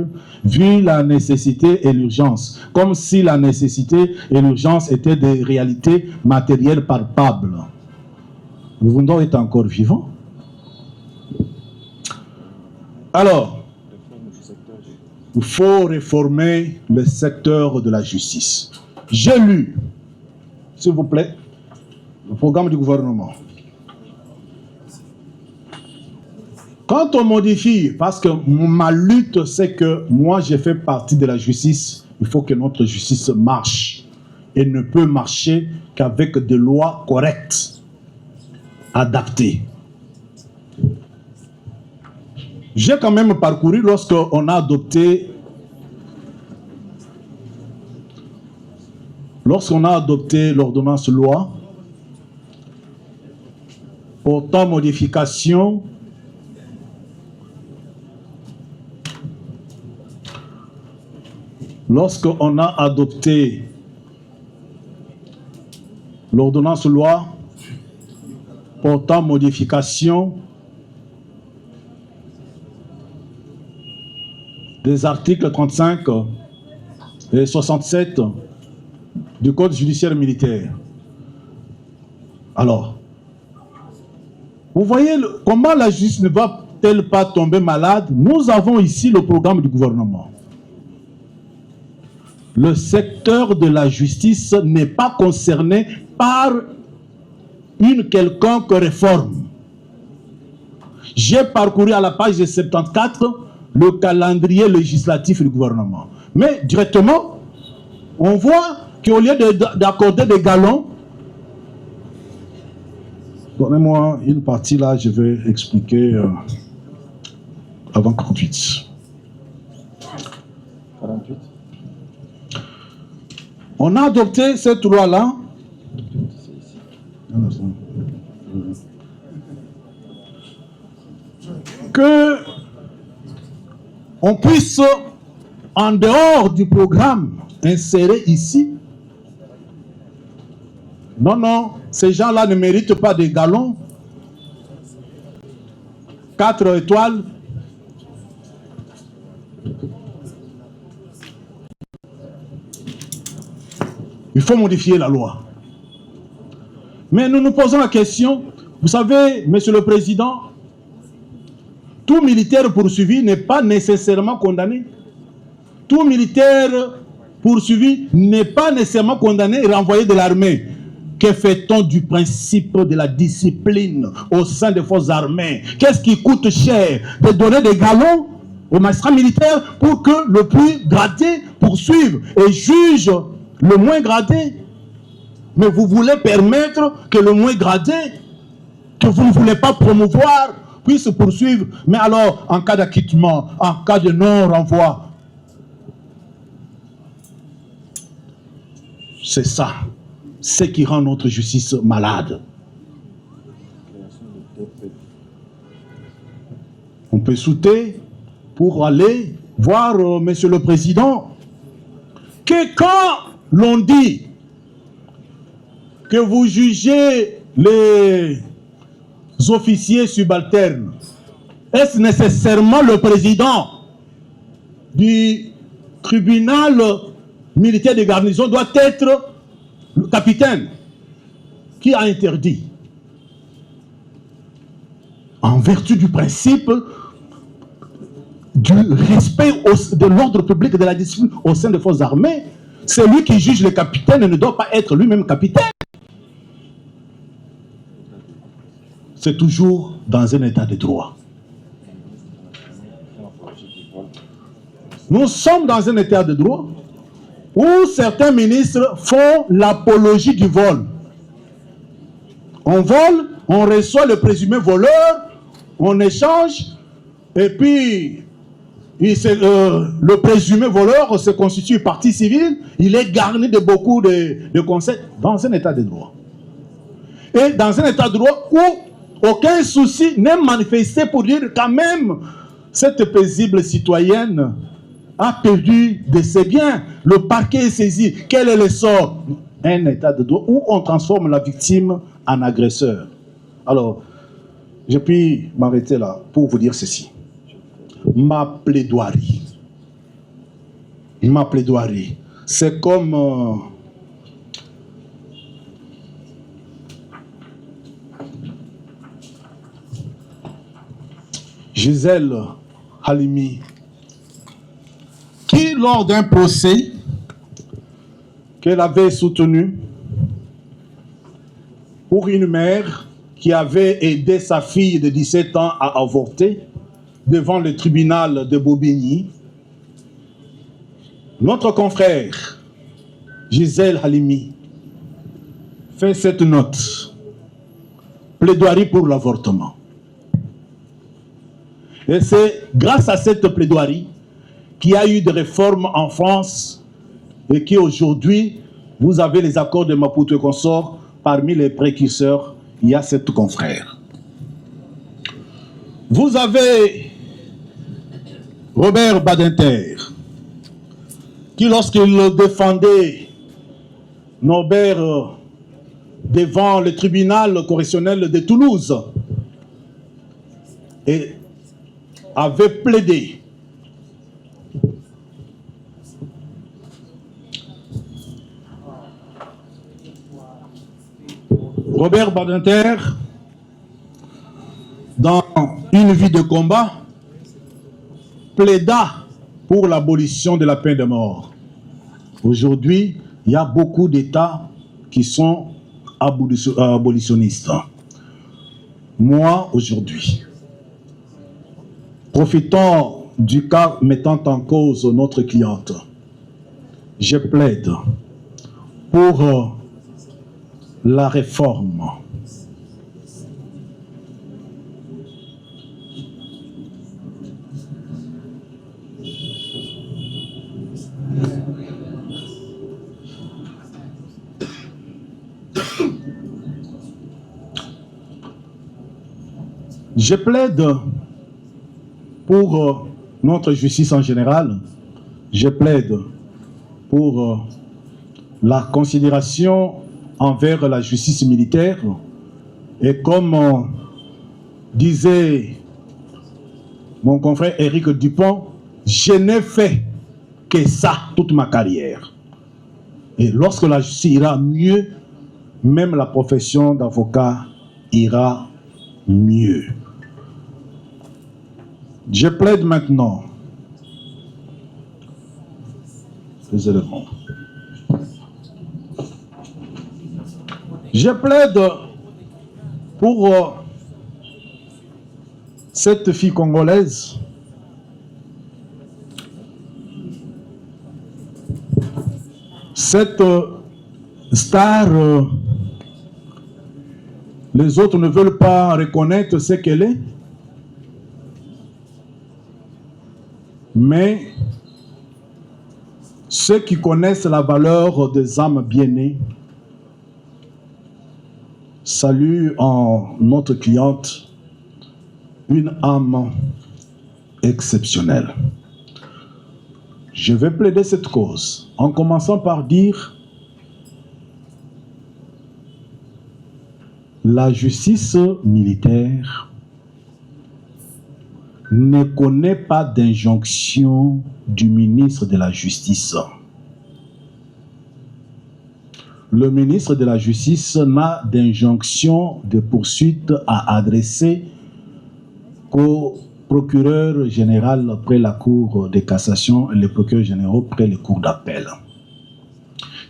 vu la nécessité et l'urgence, comme si la nécessité et l'urgence étaient des réalités matérielles palpables. Le Vundor est encore vivant. Alors, il faut réformer le secteur de la justice. J'ai lu, s'il vous plaît, le programme du gouvernement. Quand on modifie, parce que ma lutte, c'est que moi, j'ai fait partie de la justice, il faut que notre justice marche. Et ne peut marcher qu'avec des lois correctes, adaptées. J'ai quand même parcouru lorsqu'on a adopté l'ordonnance loi portant modification lorsqu'on a adopté l'ordonnance loi portant modification des articles 35 et 67 du Code judiciaire militaire. Alors, vous voyez comment la justice ne va-t-elle pas tomber malade? Nous avons ici le programme du gouvernement. Le secteur de la justice n'est pas concerné par une quelconque réforme. J'ai parcouru à la page 74 le calendrier législatif du gouvernement. Mais directement, on voit qu'au lieu d'accorder des galons, donnez-moi une partie là, je vais expliquer avant 48. 48. On a adopté cette loi-là. Que on puisse, en dehors du programme, insérer ici. Non, non, ces gens-là ne méritent pas des galons. 4 étoiles. Il faut modifier la loi. Mais nous nous posons la question, vous savez, Monsieur le Président, tout militaire poursuivi n'est pas nécessairement condamné. Tout militaire poursuivi n'est pas nécessairement condamné et renvoyé de l'armée. Que fait-on du principe de la discipline au sein des forces armées? Qu'est-ce qui coûte cher de donner des galons aux magistrats militaires pour que le plus gradé poursuive et juge le moins gradé? Mais vous voulez permettre que le moins gradé, que vous ne voulez pas promouvoir, puisse poursuivre. Mais alors, en cas d'acquittement, en cas de non-renvoi, c'est ça, ce qui rend notre justice malade. On peut sauter pour aller voir Monsieur le Président que quand l'on dit que vous jugez les officiers subalternes, est-ce nécessairement le président du tribunal militaire de garnison doit être le capitaine? Qui a interdit? En vertu du principe du respect de l'ordre public et de la discipline au sein des forces armées, Celui qui juge le capitaine ne doit pas être lui-même capitaine. C'est toujours dans un état de droit. Nous sommes dans un état de droit où certains ministres font l'apologie du vol. On vole, on reçoit le présumé voleur, on échange, et puis le présumé voleur se constitue partie civile, il est garni de beaucoup de conseils dans un état de droit. Et dans un état de droit où aucun souci n'est manifesté pour dire quand même cette paisible citoyenne a perdu de ses biens, le parquet est saisi, quel est le sort? Un état de droit où on transforme la victime en agresseur. Alors, je puis m'arrêter là pour vous dire ceci. Ma plaidoirie, c'est comme Gisèle Halimi, qui, lors d'un procès qu'elle avait soutenu pour une mère qui avait aidé sa fille de 17 ans à avorter devant le tribunal de Bobigny, notre confrère Gisèle Halimi fait cette note, plaidoirie pour l'avortement. Et c'est grâce à cette plaidoirie qu'il y a eu des réformes en France et qu'aujourd'hui, vous avez les accords de Maputo et consorts. Parmi les précurseurs, il y a cette confrère. Vous avez Robert Badinter, qui lorsqu'il défendait Norbert devant le tribunal correctionnel de Toulouse, et avait plaidé Robert Badinter, dans une vie de combat, plaida pour l'abolition de la peine de mort. Aujourd'hui, il y a beaucoup d'États qui sont abolitionnistes. Moi, aujourd'hui, profitons du cas mettant en cause notre cliente, je plaide pour la réforme. Je plaide pour notre justice en général. Je plaide pour la considération envers la justice militaire. Et comme disait mon confrère Éric Dupont, je n'ai fait que ça toute ma carrière. Et lorsque la justice ira mieux, même la profession d'avocat ira mieux. Je plaide maintenant les éléments. Je plaide pour cette fille congolaise cette star, les autres ne veulent pas reconnaître ce qu'elle est, mais ceux qui connaissent la valeur des âmes bien-nées saluent en notre cliente une âme exceptionnelle. Je vais plaider cette cause en commençant par dire la justice militaire ne connaît pas d'injonction du ministre de la Justice. Le ministre de la Justice n'a d'injonction de poursuite à adresser qu'au procureur général près la Cour de cassation et les procureurs généraux près les cours d'appel.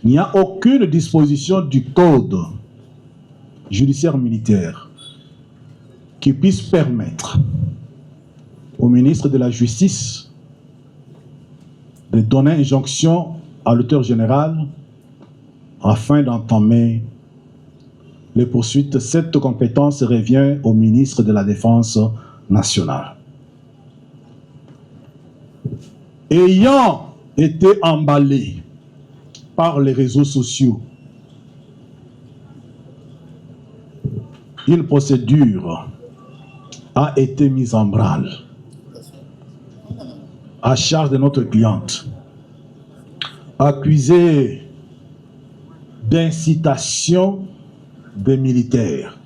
Il n'y a aucune disposition du code judiciaire militaire qui puisse permettre au ministre de la Justice de donner injonction à l'auteur général afin d'entamer les poursuites. Cette compétence revient au ministre de la Défense nationale. Ayant été emballé par les réseaux sociaux, une procédure a été mise en branle à charge de notre cliente, accusée d'incitation des militaires.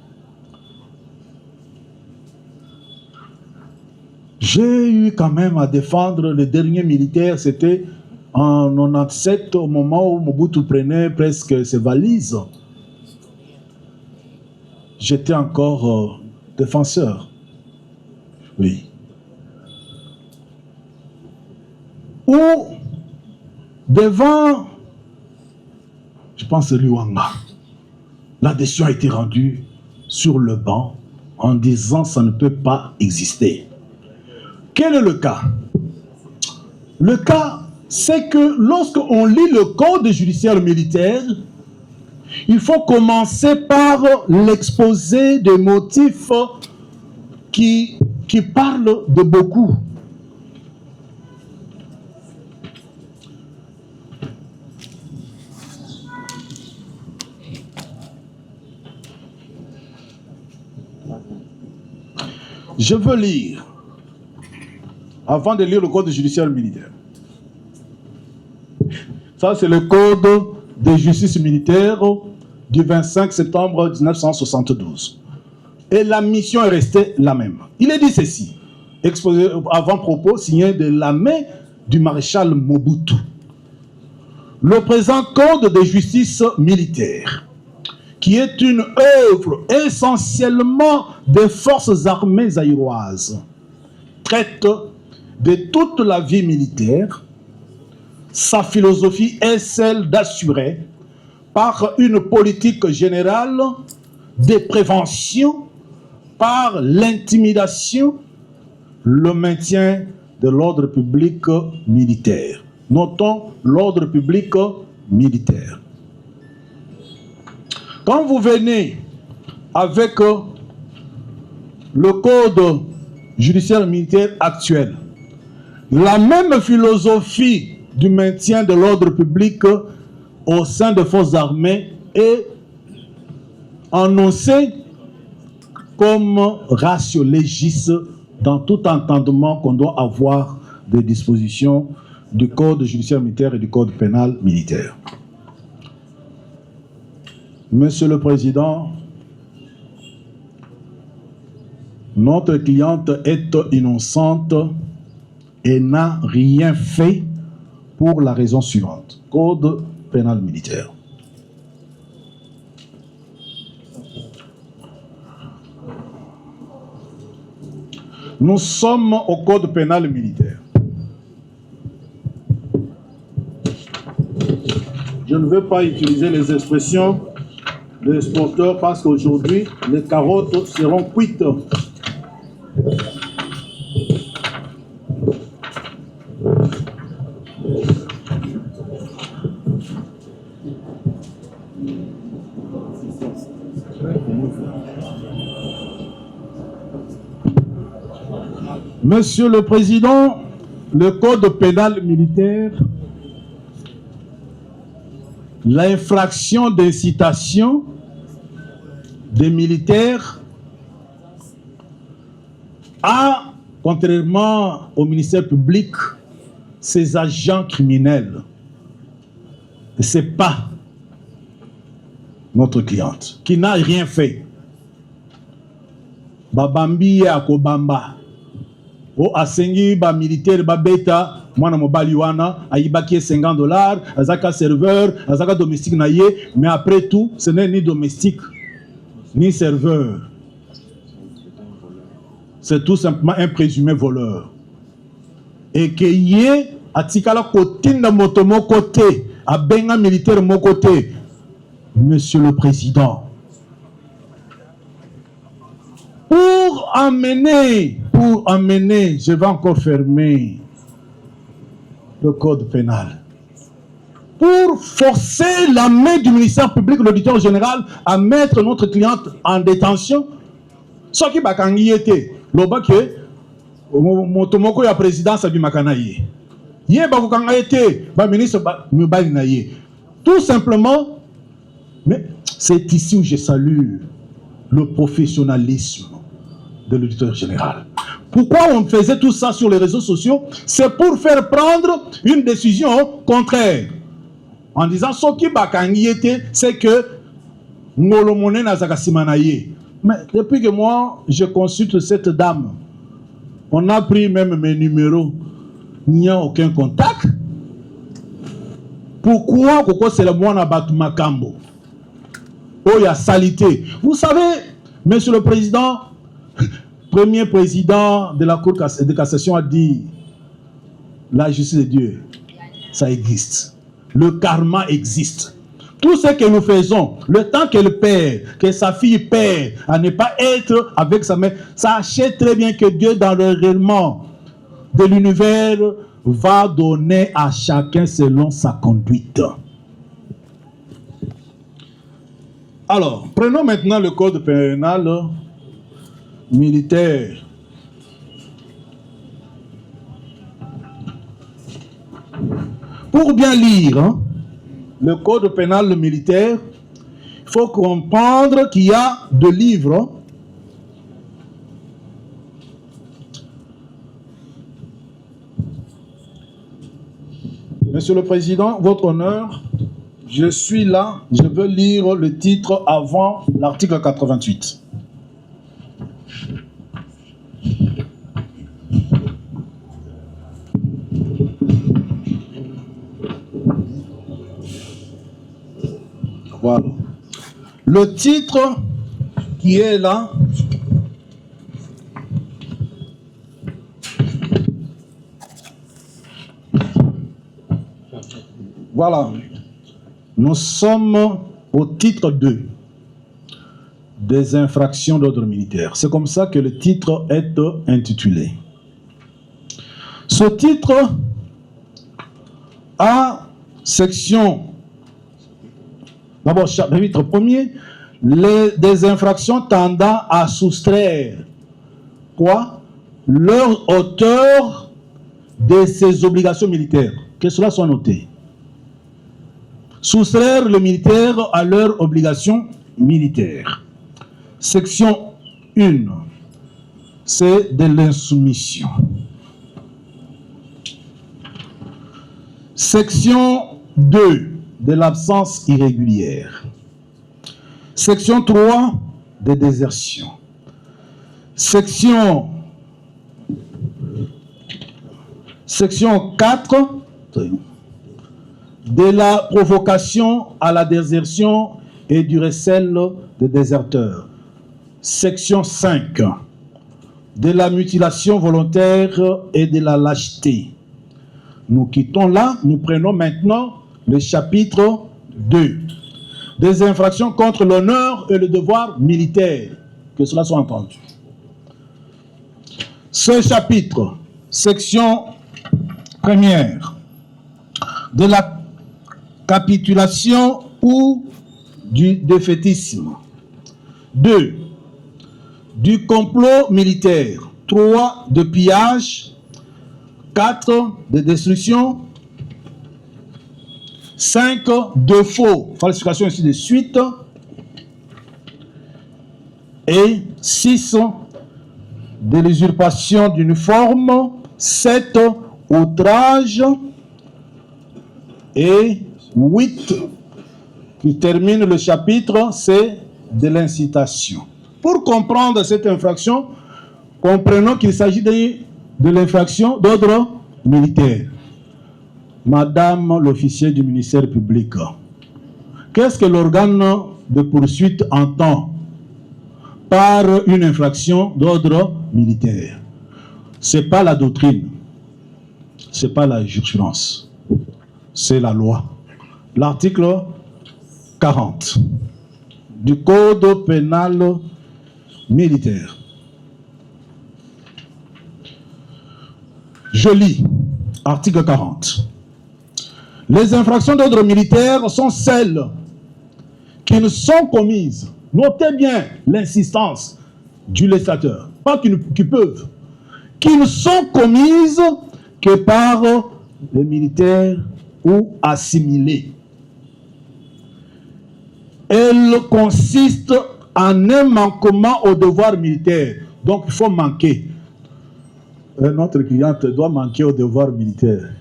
J'ai eu quand même à défendre le dernier militaire, c'était en 97, au moment où Mobutu prenait presque ses valises. J'étais encore défenseur. Oui. Ou devant, je pense, Luanga, la décision a été rendue sur le banc en disant ça ne peut pas exister. Quel est le cas? Le cas, c'est que lorsqu'on lit le code judiciaire militaire, il faut commencer par l'exposé des motifs qui parlent de beaucoup. Je veux lire, avant de lire le code judiciaire militaire. Ça, c'est le code de justice militaire du 25 septembre 1972. Et la mission est restée la même. Il est dit ceci, exposé avant-propos signé de la main du maréchal Mobutu. Le présent code de justice militaire, qui est une œuvre essentiellement des forces armées zaïroises, traite de toute la vie militaire. Sa philosophie est celle d'assurer, par une politique générale de prévention, par l'intimidation, le maintien de l'ordre public militaire. Notons l'ordre public militaire. Quand vous venez avec le code judiciaire militaire actuel, la même philosophie du maintien de l'ordre public au sein des forces armées est annoncée comme ratio legis dans tout entendement qu'on doit avoir des dispositions du code judiciaire militaire et du code pénal militaire. Monsieur le Président, notre cliente est innocente et n'a rien fait pour la raison suivante. Code pénal militaire. Nous sommes au code pénal militaire. Je ne veux pas utiliser les expressions des sporteurs parce qu'aujourd'hui, les carottes seront cuites. Monsieur le Président, le code pénal militaire, l'infraction d'incitation des militaires a, contrairement au ministère public, ses agents criminels. Et ce n'est pas notre cliente, qui n'a rien fait. Babambi ya kobamba. O asengi ba militaire ba beta mwana mobali wana ayibaki $50 azaka serveur azaka domestique na ye, mais après tout ce n'est ni domestique ni serveur, c'est tout simplement un présumé voleur et que ye atikala kotinda motomo côté à Benga militaire mon côté. Monsieur le Président, pour amener, je vais encore fermer le code pénal. Pour forcer la main du ministère public, l'auditeur général, à mettre notre cliente en détention, ce qui va quand il était, le bac est, motomoko ya présidence à Bimakanaye. Yé ba quand il était, ba ministre Mubalinaye. Tout simplement, mais c'est ici où je salue le professionnalisme de l'auditeur général. Pourquoi on faisait tout ça sur les réseaux sociaux? C'est pour faire prendre une décision contraire. En disant, ce qui était, c'est que Ngolomone Nazakasimanaye. Mais depuis que moi, je consulte cette dame, on a pris même mes numéros, il n'y a aucun contact. Pourquoi c'est le moine Abatu Makambo? Oh, il y a salité. Vous savez, Monsieur le Président, premier président de la Cour de cassation a dit, la justice de Dieu, ça existe. Le karma existe. Tout ce que nous faisons, le temps qu'elle perd, que sa fille perd, à ne pas être avec sa mère, sachez très bien que Dieu, dans le règlement de l'univers, va donner à chacun selon sa conduite. Alors, prenons maintenant le code pénal militaire. Pour bien lire le code pénal militaire, il faut comprendre qu'il y a deux livres. Monsieur le Président, votre honneur, je suis là, je veux lire le titre avant l'article 88. Voilà. Le titre qui est là, voilà. Nous sommes au titre 2 des infractions d'ordre militaire. C'est comme ça que le titre est intitulé. Ce titre a section. D'abord, chapitre 1er, des infractions tendant à soustraire quoi? Leur auteur de ses obligations militaires. Que cela soit noté. Soustraire le militaire à leurs obligations militaires. Section 1, c'est de l'insoumission. Section 2, de l'absence irrégulière. Section 3, de désertion. Section 4, de la provocation à la désertion et du recel des déserteurs. Section 5, de la mutilation volontaire et de la lâcheté. Nous quittons là, nous prenons maintenant le chapitre 2, des infractions contre l'honneur et le devoir militaire, que cela soit entendu. Ce chapitre, section première, de la capitulation ou du défaitisme. 2. Du complot militaire. 3. De pillage. 4. De destruction. 5. De faux, falsification ainsi de suite. Et 6. De l'usurpation d'une forme. 7. Outrage. Et 8, qui termine le chapitre, c'est de l'incitation. Pour comprendre cette infraction, comprenons qu'il s'agit de l'infraction d'ordre militaire. Madame l'officier du ministère public, qu'est-ce que l'organe de poursuite entend par une infraction d'ordre militaire? Ce n'est pas la doctrine, ce n'est pas la jurisprudence, c'est la loi. l'article 40 du Code pénal militaire. Je lis, article 40. Les infractions d'ordre militaire sont celles qui ne sont commises, notez bien l'insistance du législateur, pas qui peuvent, qui ne sont commises que par les militaires ou assimilés. Elles consistent en un manquement au devoir militaire. Donc il faut manquer. Notre cliente doit manquer au devoir militaire.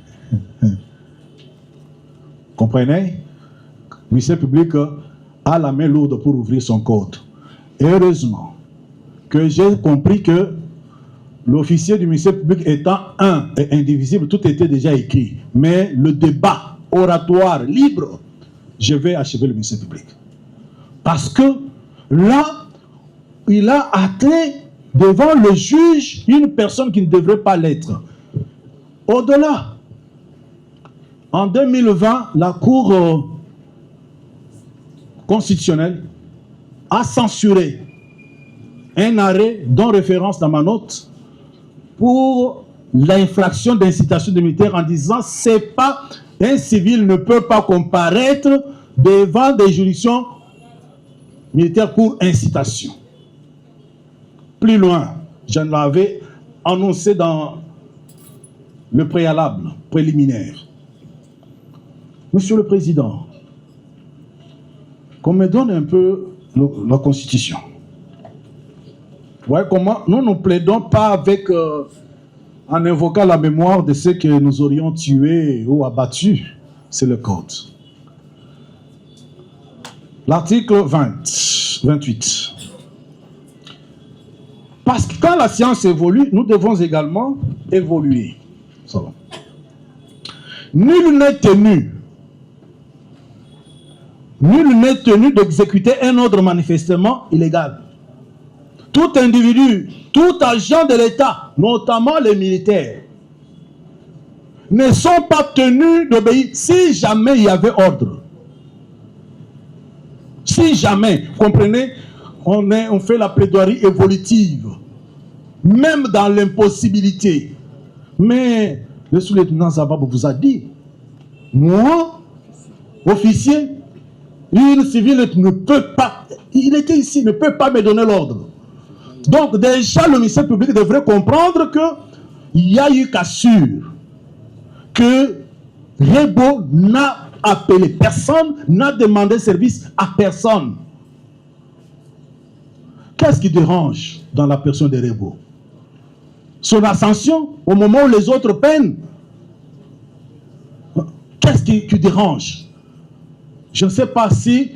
Comprenez? Le ministère public a la main lourde pour ouvrir son code. Et heureusement que j'ai compris que l'officier du ministère public étant un et indivisible, tout était déjà écrit. Mais le débat oratoire libre, je vais achever le ministère public. Parce que là, il a atteint devant le juge une personne qui ne devrait pas l'être. Au-delà, en 2020, la Cour constitutionnelle a censuré un arrêt dont référence dans ma note pour l'infraction d'incitation de militaire en disant c'est pas un civil ne peut pas comparaître devant des juridictions militaires pour incitation. Plus loin, je l'avais annoncé dans le préalable préliminaire. Monsieur le Président, qu'on me donne un peu la Constitution. Vous voyez comment nous ne plaidons pas avec, en invoquant la mémoire de ceux que nous aurions tués ou abattus. C'est le Code. L'article 28. Parce que quand la science évolue, nous devons également évoluer. Ça va. Nul n'est tenu d'exécuter un ordre manifestement illégal. Tout individu, tout agent de l'État, notamment les militaires, ne sont pas tenus d'obéir si jamais il y avait ordre. Si jamais, vous comprenez, on fait la plaidoirie évolutive, même dans l'impossibilité. Mais le sous-lieutenant Zababou vous a dit, moi, officier, une civile ne peut pas, il était ici, ne peut pas me donner l'ordre. Donc déjà, le ministère public devrait comprendre qu'il y a eu cassure, que Rebo n'a appelé personne, n'a demandé service à personne. Qu'est-ce qui dérange dans la personne de Rebo? Son ascension au moment où les autres peinent. Qu'est-ce qui dérange? Je ne sais pas si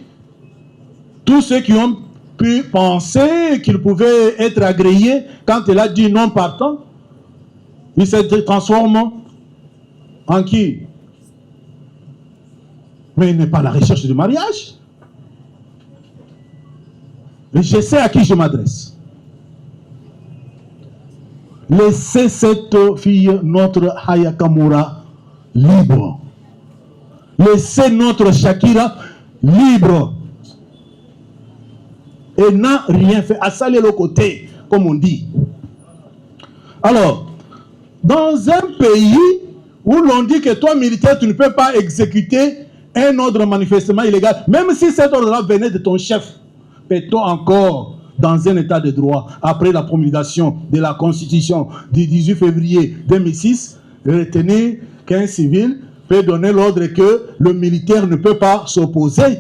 tous ceux qui ont pu penser qu'il pouvait être agréé quand il a dit non partant, il se transforme en qui? Mais il n'est pas à la recherche du mariage. Et je sais à qui je m'adresse. Laissez cette fille, notre Hayakamura, libre. Laissez notre Shakira libre. Et n'a rien fait, à saler le côté, comme on dit. Alors, dans un pays où l'on dit que toi, militaire, tu ne peux pas exécuter un ordre manifestement illégal, même si cet ordre-là venait de ton chef, peut-on encore, dans un état de droit, après la promulgation de la Constitution du 18 février 2006, retenir qu'un civil peut donner l'ordre que le militaire ne peut pas s'opposer?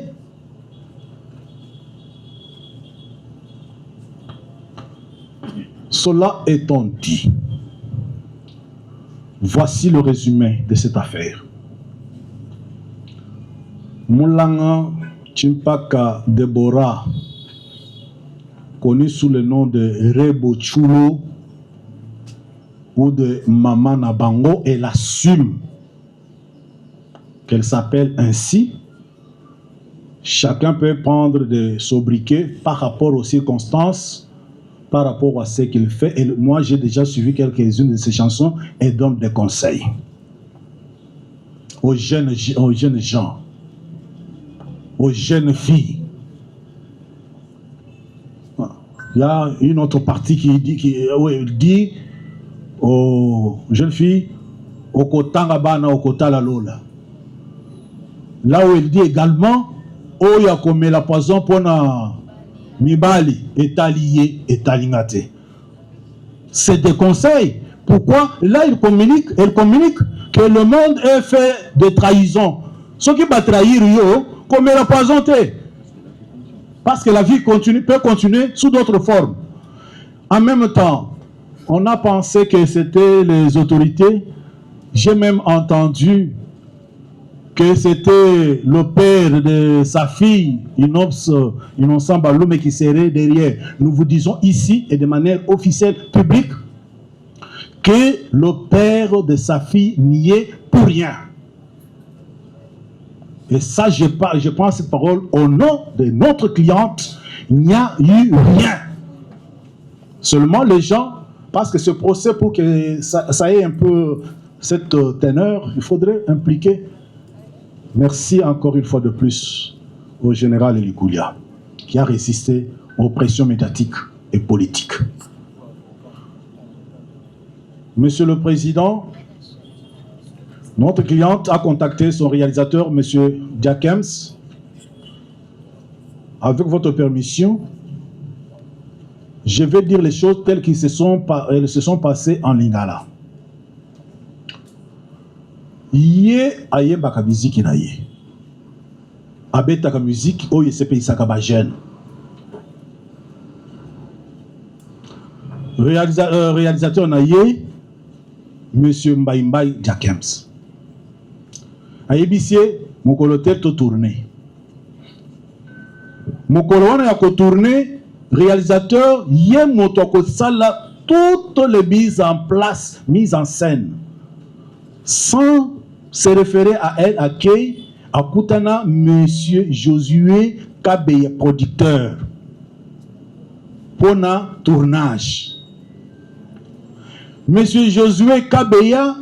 Cela étant dit, voici le résumé de cette affaire. Moulanga Chimpaka Deborah, connue sous le nom de Rebo Chulo ou de Mama Nabango, elle assume qu'elle s'appelle ainsi. Chacun peut prendre de sobriquets par rapport aux circonstances, par rapport à ce qu'il fait. Et moi, j'ai déjà suivi quelques-unes de ses chansons et donne des conseils aux jeunes gens. aux jeunes filles. Il y a une autre partie qui dit aux jeunes filles, au kotanga bana, au kotala lola. Là où il dit également, oh ya comme la poison pour na mibali est allié et alingate. C'est des conseils. Pourquoi? Là elle communique que le monde est fait de trahison. Ceux qui va trahir yo, comme la poison t'est. Parce que la vie peut continuer sous d'autres formes. En même temps, on a pensé que c'était les autorités. J'ai même entendu que c'était le père de sa fille, Innocent Baloum, qui serait derrière. Nous vous disons ici, et de manière officielle, publique, que le père de sa fille n'y est pour rien. Et ça, je prends cette parole au nom de notre cliente. Il n'y a eu rien. Seulement les gens, parce que ce procès, pour que ça ait un peu cette teneur, il faudrait impliquer. Merci encore une fois de plus au général Elikoulia, qui a résisté aux pressions médiatiques et politiques. Monsieur le Président, notre cliente a contacté son réalisateur, M. Diakems. Avec votre permission, je vais dire les choses telles qu'elles se sont passées en Lingala. Yé aye baka musique na ye. Abeta ka musique o ye sepe isaka ba jeune. Réalisateur na ye, Monsieur Mbaye Diakems. Ayebisie mokolo to tourner. Mokolo wana ya ko tourner, réalisateur yé moto ko sala toutes les mises en place, mises en scène. Sans se référer à elle, à Kay, à Koutana, Monsieur Josué Kabeya, producteur. Pour un tournage. Monsieur Josué Kabeya,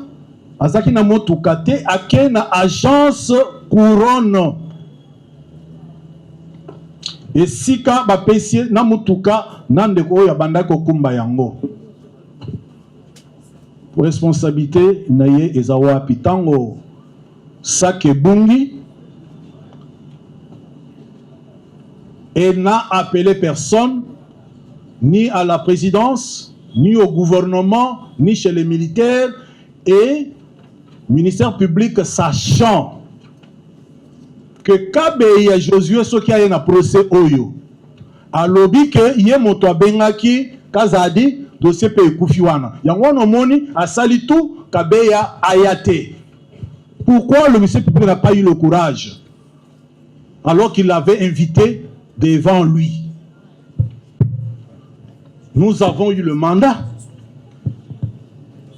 Azaki na motukate, ake na agence couronne. Et si ka ba pesie na mutuka nandeko ya bandako kumba yango. Pour responsabilité naye ezawa pitango sake bungi et n'a appelé personne ni à la présidence ni au gouvernement ni chez les militaires et ministère public sachant que Kabeya Josué soki aye na procès oyo alobi ke ye moto abengaki kazadi dossier pe ekufi wana yango no moni asali tout Kabeya ayate. Pourquoi le ministère public n'a pas eu le courage alors qu'il l'avait invité devant lui? Nous avons eu le mandat.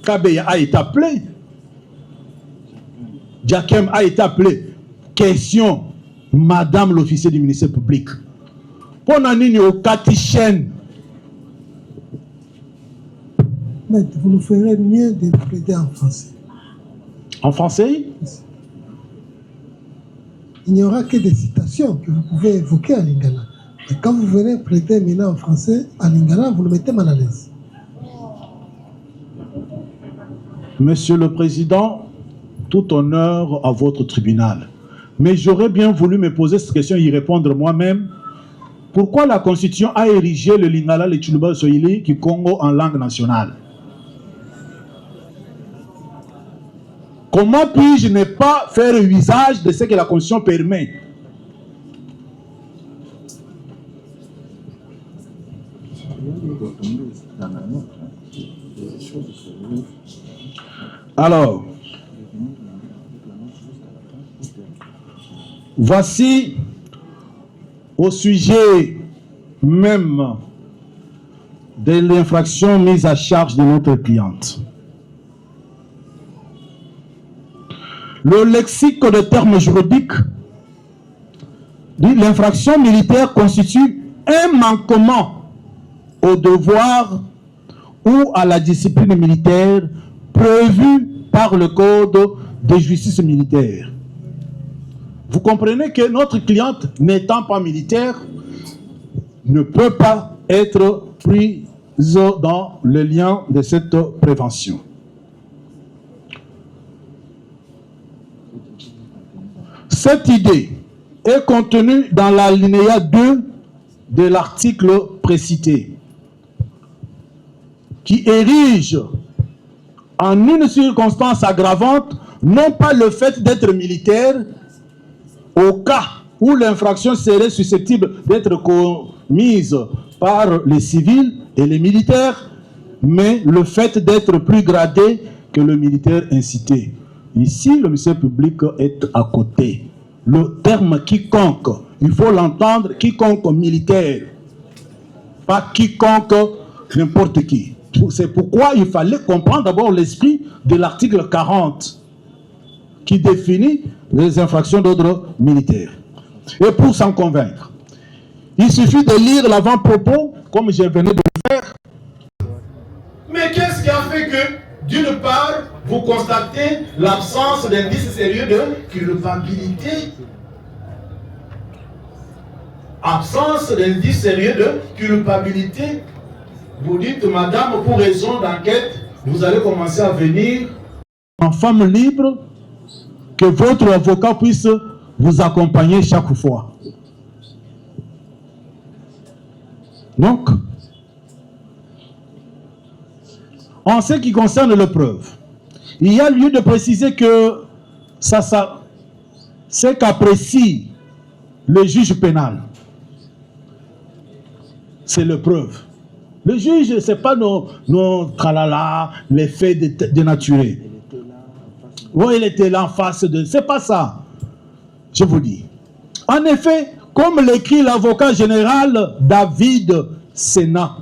Kabeya a été appelé. Diakem a été appelé. Question, Madame l'officier du ministère public. Pendant nini au Katichen. Mais vous nous ferez mieux de plaider en français. En français? Il n'y aura que des citations que vous pouvez évoquer en lingala. Et quand vous venez plaider maintenant en français, en lingala, vous le mettez mal à l'aise. Monsieur le Président, tout honneur à votre tribunal. Mais j'aurais bien voulu me poser cette question et y répondre moi-même. Pourquoi la Constitution a érigé le lingala, le tsholuba, le swahili, qui Congo en langue nationale? Comment puis-je ne pas faire usage de ce que la Constitution permet? Alors, voici au sujet même de l'infraction mise à charge de notre cliente. Le lexique de termes juridiques dit l'infraction militaire constitue un manquement au devoir ou à la discipline militaire prévue par le Code de justice militaire. Vous comprenez que notre cliente, n'étant pas militaire, ne peut pas être prise dans le lien de cette prévention. Cette idée est contenue dans l'alinéa 2 de l'article précité, qui érige en une circonstance aggravante non pas le fait d'être militaire au cas où l'infraction serait susceptible d'être commise par les civils et les militaires, mais le fait d'être plus gradé que le militaire incité. Ici, le ministère public est à côté. Le terme quiconque, il faut l'entendre, quiconque militaire, pas quiconque n'importe qui. C'est pourquoi il fallait comprendre d'abord l'esprit de l'article 40 qui définit les infractions d'ordre militaire. Et pour s'en convaincre, il suffit de lire l'avant-propos, comme je venais de le faire. Mais qu'est-ce qui a fait que, d'une part, vous constatez l'absence d'indices sérieux de culpabilité? Absence d'indices sérieux de culpabilité. Vous dites, madame, pour raison d'enquête, vous allez commencer à venir en femme libre, que votre avocat puisse vous accompagner chaque fois. Donc, en ce qui concerne les preuves, il y a lieu de préciser que c'est qu'apprécie le juge pénal. C'est le preuve. Le juge, ce n'est pas nos tralala, les faits dénaturés. Oui, il était là en face de... C'est pas ça. Je vous dis. En effet, comme l'écrit l'avocat général David Sénat,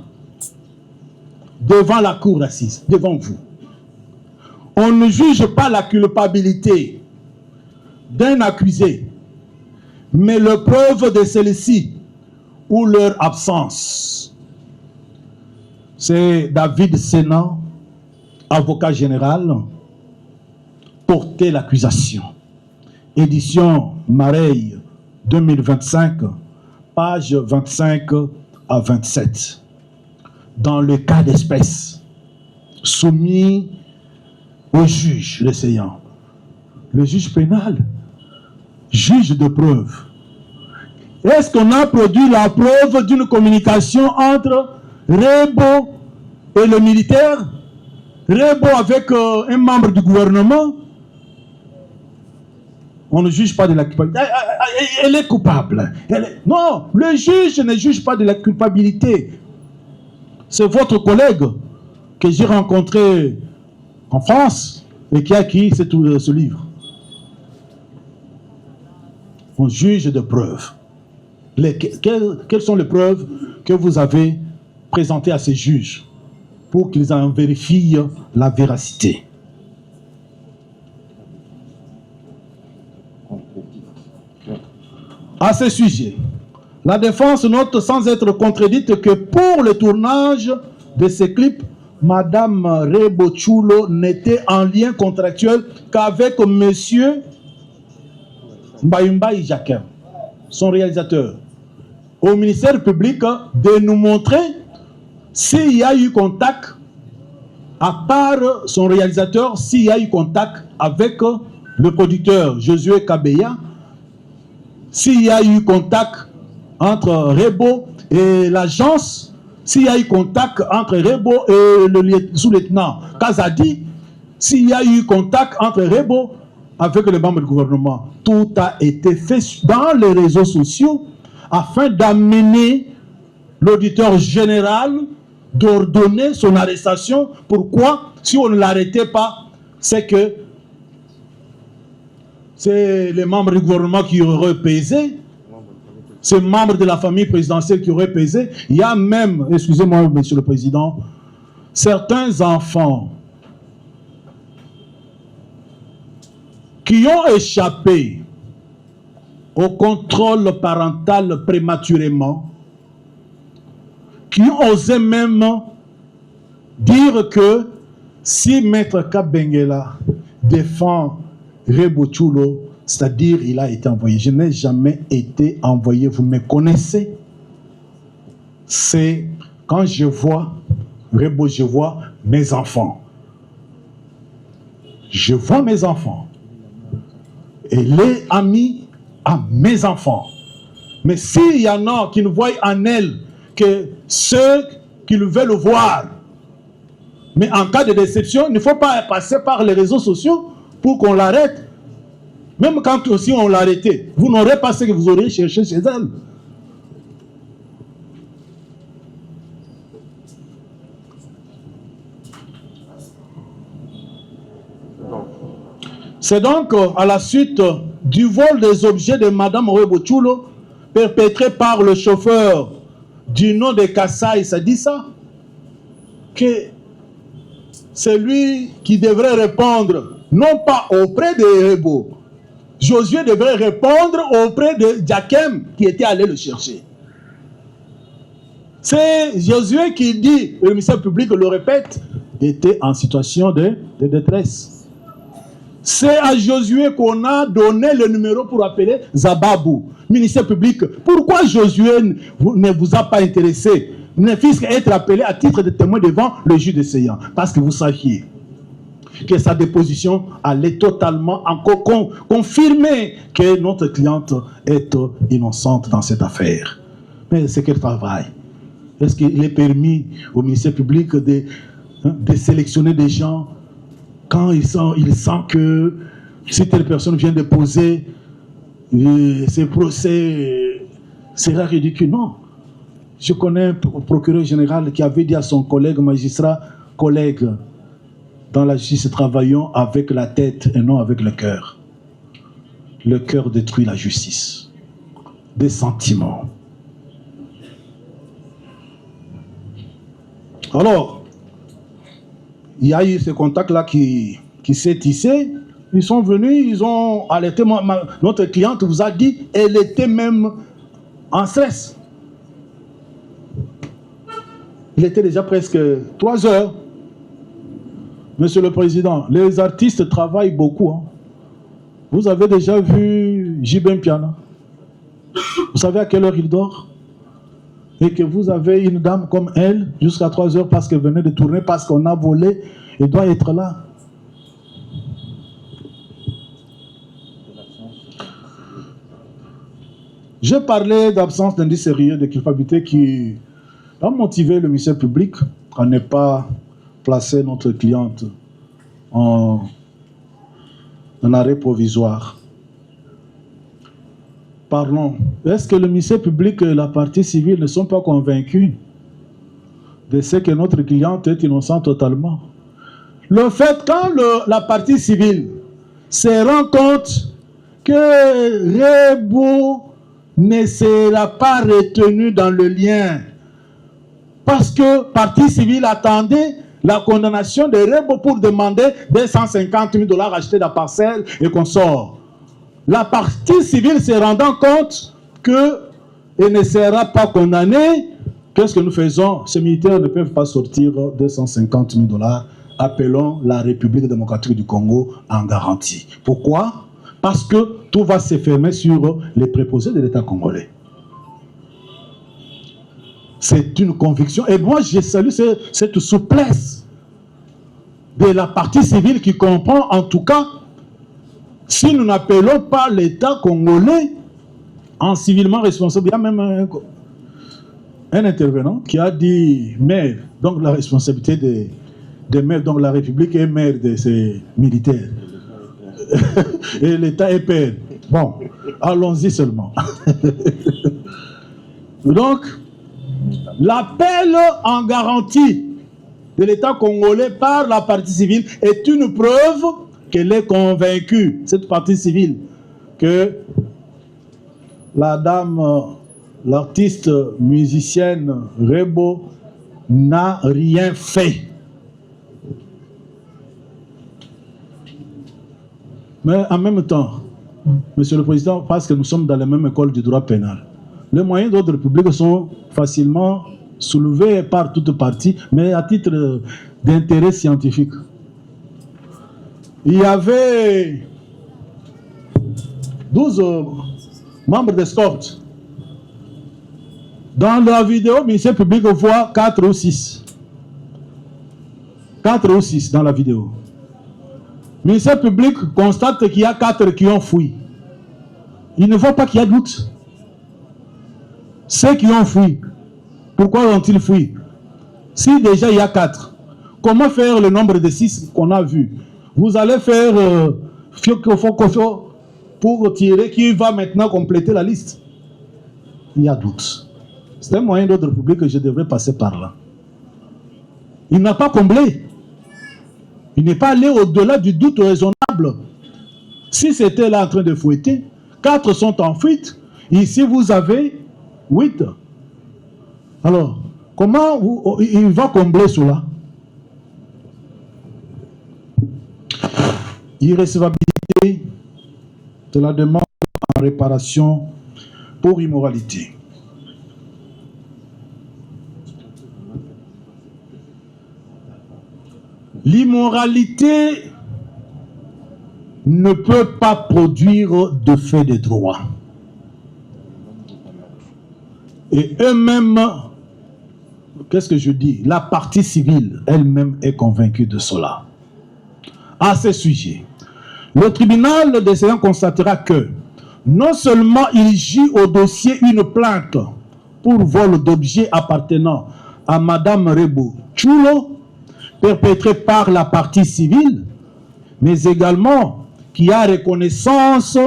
devant la cour d'assises, devant vous, on ne juge pas la culpabilité d'un accusé, mais le preuve de celle-ci ou leur absence. C'est David Sénat, avocat général, porter l'accusation. Édition Mareille 2025, pages 25 à 27. Dans le cas d'espèce, soumis au juge, l'essayant. Le juge pénal, juge de preuve. Est-ce qu'on a produit la preuve d'une communication entre Rebo et le militaire? Rebo avec un membre du gouvernement? On ne juge pas de la culpabilité. Elle est coupable. Non, le juge ne juge pas de la culpabilité. C'est votre collègue que j'ai rencontré en France et qui a écrit ce livre. On juge de preuves. Quelles sont les preuves que vous avez présentées à ces juges pour qu'ils en vérifient la véracité? À ce sujet, la défense note sans être contredite que pour le tournage de ces clips, Madame Rebo Chulo n'était en lien contractuel qu'avec Monsieur Mbayumba Jaquem, son réalisateur. Au ministère public de nous montrer s'il y a eu contact, à part son réalisateur, s'il y a eu contact avec le producteur Josué Kabeya, s'il y a eu contact entre Rebo et l'agence, s'il y a eu contact entre Rebo et le sous-lieutenant Kazadi, s'il y a eu contact entre Rebo avec les membres du gouvernement. Tout a été fait dans les réseaux sociaux afin d'amener l'auditeur général d'ordonner son arrestation. Pourquoi? Si on ne l'arrêtait pas, c'est que c'est les membres du gouvernement qui auraient pesé, c'est membres de la famille présidentielle qui auraient pesé. Il y a même, excusez-moi, Monsieur le Président, certains enfants qui ont échappé au contrôle parental prématurément, qui ont osé même dire que si Maître Kabengela défend Rebo Chulo, C'est-à-dire, il a été envoyé. Je n'ai jamais été envoyé. Vous me connaissez. C'est quand je vois Rebo, je vois mes enfants. Je vois mes enfants. Et les amis à mes enfants. Mais s'il y en a qui ne voient en elle que ceux qui le veulent voir, mais en cas de déception, il ne faut pas passer par les réseaux sociaux pour qu'on l'arrête. Même quand aussi on l'arrêtait, vous n'aurez pas ce que vous auriez cherché chez elle. C'est donc à la suite du vol des objets de Madame Rebochulo, perpétré par le chauffeur du nom de Kasai Sadissa, que c'est lui qui devrait répondre, non pas auprès de Rebo. Josué devrait répondre auprès de Jakem qui était allé le chercher. C'est Josué qui dit, le ministère public le répète, était en situation de détresse. C'est à Josué qu'on a donné le numéro pour appeler Zababou, ministère public. Pourquoi Josué ne vous a pas intéressé, ne fût-ce qu'être appelé à titre de témoin devant le juge de séance? Parce que vous saviez que sa déposition allait totalement encore confirmer que notre cliente est innocente dans cette affaire. Mais c'est quel travail? Est-ce qu'il est permis au ministère public de sélectionner des gens quand il sent que si telle personne vient déposer, ce procès sera ridicule? Non. Je connais un procureur général qui avait dit à son collègue magistrat, collègue, dans la justice, travaillons avec la tête et non avec le cœur. Le cœur détruit la justice. Des sentiments. Alors, il y a eu ce contact-là qui s'est tissé. Ils sont venus, ils ont alerté. Notre cliente vous a dit, elle était même en stress. Il était déjà presque 3 heures. Monsieur le Président, les artistes travaillent beaucoup. Hein. Vous avez déjà vu Jibin Piana? Vous savez à quelle heure il dort? Et que vous avez une dame comme elle jusqu'à 3 heures parce qu'elle venait de tourner, parce qu'on a volé, elle doit être là. J'ai parlé d'absence d'indice sérieux de culpabilité qui a motivé le ministère public à ne pas placer notre cliente en arrêt provisoire. Parlons. Est-ce que le ministère public et la partie civile ne sont pas convaincus de ce que notre cliente est innocente totalement? Le fait, quand la partie civile se rend compte que Rebo ne sera pas retenu dans le lien, parce que partie civile attendait la condamnation de Rebo pour demander 250 000 $ achetés la parcelle et qu'on sort. La partie civile se rendant compte qu'elle ne sera pas condamnée, qu'est-ce que nous faisons? Ces militaires ne peuvent pas sortir 250 000 $. Appelons la République démocratique du Congo en garantie. Pourquoi? Parce que tout va se fermer sur les préposés de l'État congolais. C'est une conviction. Et moi, je salue cette souplesse de la partie civile qui comprend, en tout cas, si nous n'appelons pas l'État congolais en civilement responsable, il y a même un intervenant qui a dit maire, donc la responsabilité des maires, donc la République est maire de ces militaires. Et l'État est père. Bon, allons-y seulement. Donc, l'appel en garantie de l'État congolais par la partie civile est une preuve qu'elle est convaincue, cette partie civile, que la dame, l'artiste musicienne Rebo n'a rien fait. Mais en même temps, Monsieur le Président, parce que nous sommes dans la même école du droit pénal, les moyens d'ordre public sont facilement soulevés par toute partie, mais à titre d'intérêt scientifique. Il y avait 12 membres d'escorte. Dans la vidéo, le ministère public voit 4 ou 6. 4 ou 6 dans la vidéo. Le ministère public constate qu'il y a 4 qui ont fui. Il ne voit pas qu'il y a doute. Ceux qui ont fui, pourquoi ont-ils fui? Si déjà il y a 4, comment faire le nombre de 6 qu'on a vu? Vous allez faire pour tirer qui va maintenant compléter la liste. Il y a doute. C'est un moyen d'ordre public que je devrais passer par là. Il n'a pas comblé. Il n'est pas allé au-delà du doute raisonnable. Si c'était là en train de fouetter, 4 sont en fuite. Ici, vous avez 8. Alors, comment il va combler cela? Irrécevabilité de la demande en réparation pour immoralité. L'immoralité ne peut pas produire de fait de droit. Et eux-mêmes, qu'est-ce que je dis? La partie civile elle-même est convaincue de cela. À ce sujet, le tribunal des séances constatera que non seulement il gît au dossier une plainte pour vol d'objets appartenant à Madame Rebo Chulo, perpétrée par la partie civile, mais également qui a reconnaissance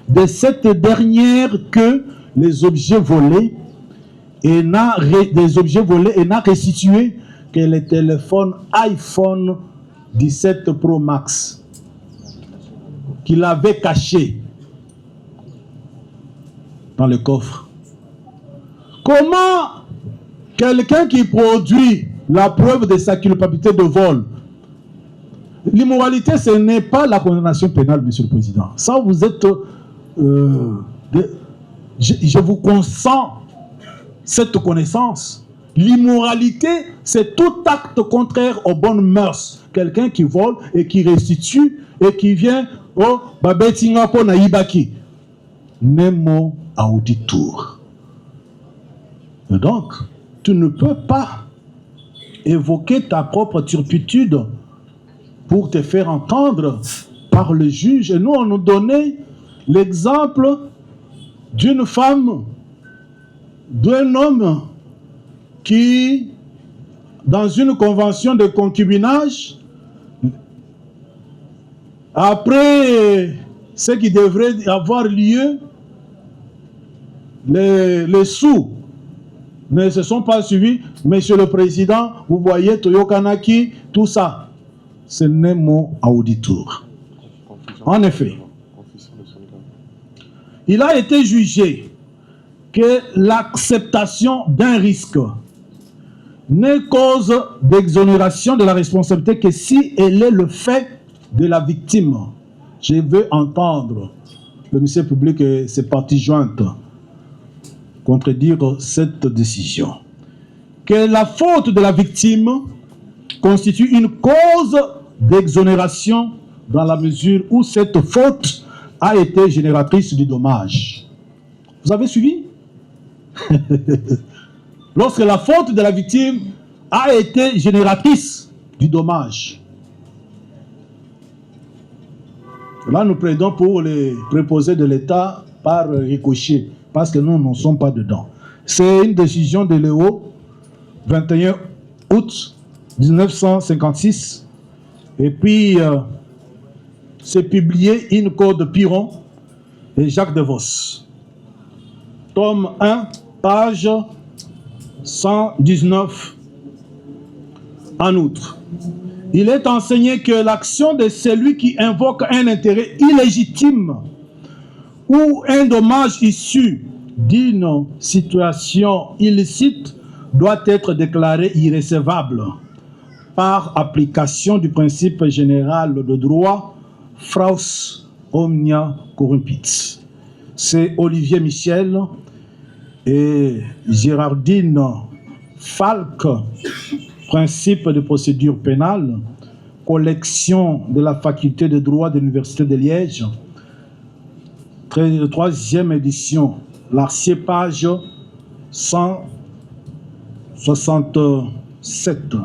de cette dernière que les objets volés et n'a restitué que le téléphone iPhone 17 Pro Max qu'il avait caché dans le coffre. Comment quelqu'un qui produit la preuve de sa culpabilité de vol, l'immoralité, ce n'est pas la condamnation pénale, Monsieur le Président. Ça, vous êtes... je vous consens cette connaissance. L'immoralité, c'est tout acte contraire aux bonnes mœurs. Quelqu'un qui vole et qui restitue et qui vient au Babetingapo Naïbaki. Nemo auditur. Donc, tu ne peux pas évoquer ta propre turpitude pour te faire entendre par le juge. Et nous, on nous donnait l'exemple d'une femme, d'un homme qui, dans une convention de concubinage, après ce qui devrait avoir lieu, les sous ne se sont pas suivis. Monsieur le Président, vous voyez, Toyokanaki, tout ça, c'est Nemo auditur. En effet, il a été jugé que l'acceptation d'un risque n'est cause d'exonération de la responsabilité que si elle est le fait de la victime. Je veux entendre le ministère public et ses parties jointes contredire cette décision. Que la faute de la victime constitue une cause d'exonération dans la mesure où cette faute a été génératrice du dommage. Vous avez suivi? Lorsque la faute de la victime a été génératrice du dommage. Là, nous plaidons pour les préposés de l'État par ricochet, parce que nous ne sommes pas dedans. C'est une décision de Léo, 21 août 1956. Et puis, c'est publié une code Piron et Jacques de Vos. Tome 1, page 119. En outre, il est enseigné que l'action de celui qui invoque un intérêt illégitime ou un dommage issu d'une situation illicite doit être déclarée irrécevable par application du principe général de droit Fraus omnia corrumpit. C'est Olivier Michel et Gérardine Falk, principe de procédure pénale, collection de la faculté de droit de l'Université de Liège, troisième édition, l'Arcier, page 167.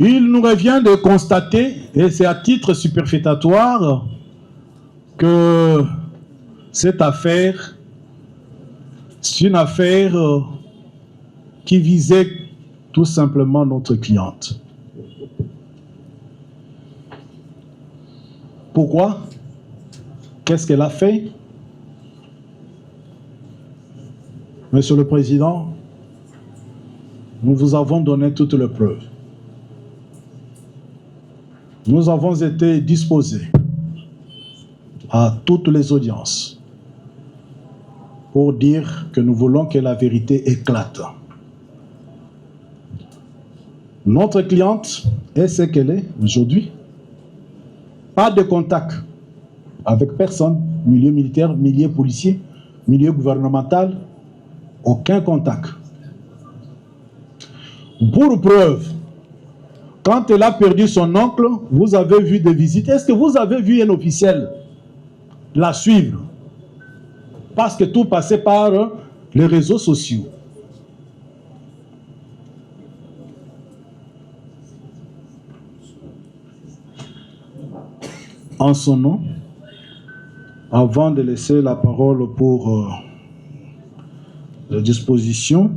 Il nous revient de constater, et c'est à titre superfétatoire, que cette affaire, c'est une affaire qui visait tout simplement notre cliente. Pourquoi? Qu'est-ce qu'elle a fait? Monsieur le Président, nous vous avons donné toutes les preuves. Nous avons été disposés à toutes les audiences pour dire que nous voulons que la vérité éclate. Notre cliente est ce qu'elle est aujourd'hui. Pas de contact avec personne, milieu militaire, milieu policier, milieu gouvernemental, aucun contact. Pour preuve, quand elle a perdu son oncle, vous avez vu des visites. Est-ce que vous avez vu un officiel la suivre? Parce que tout passait par les réseaux sociaux. En son nom, avant de laisser la parole pour la disposition,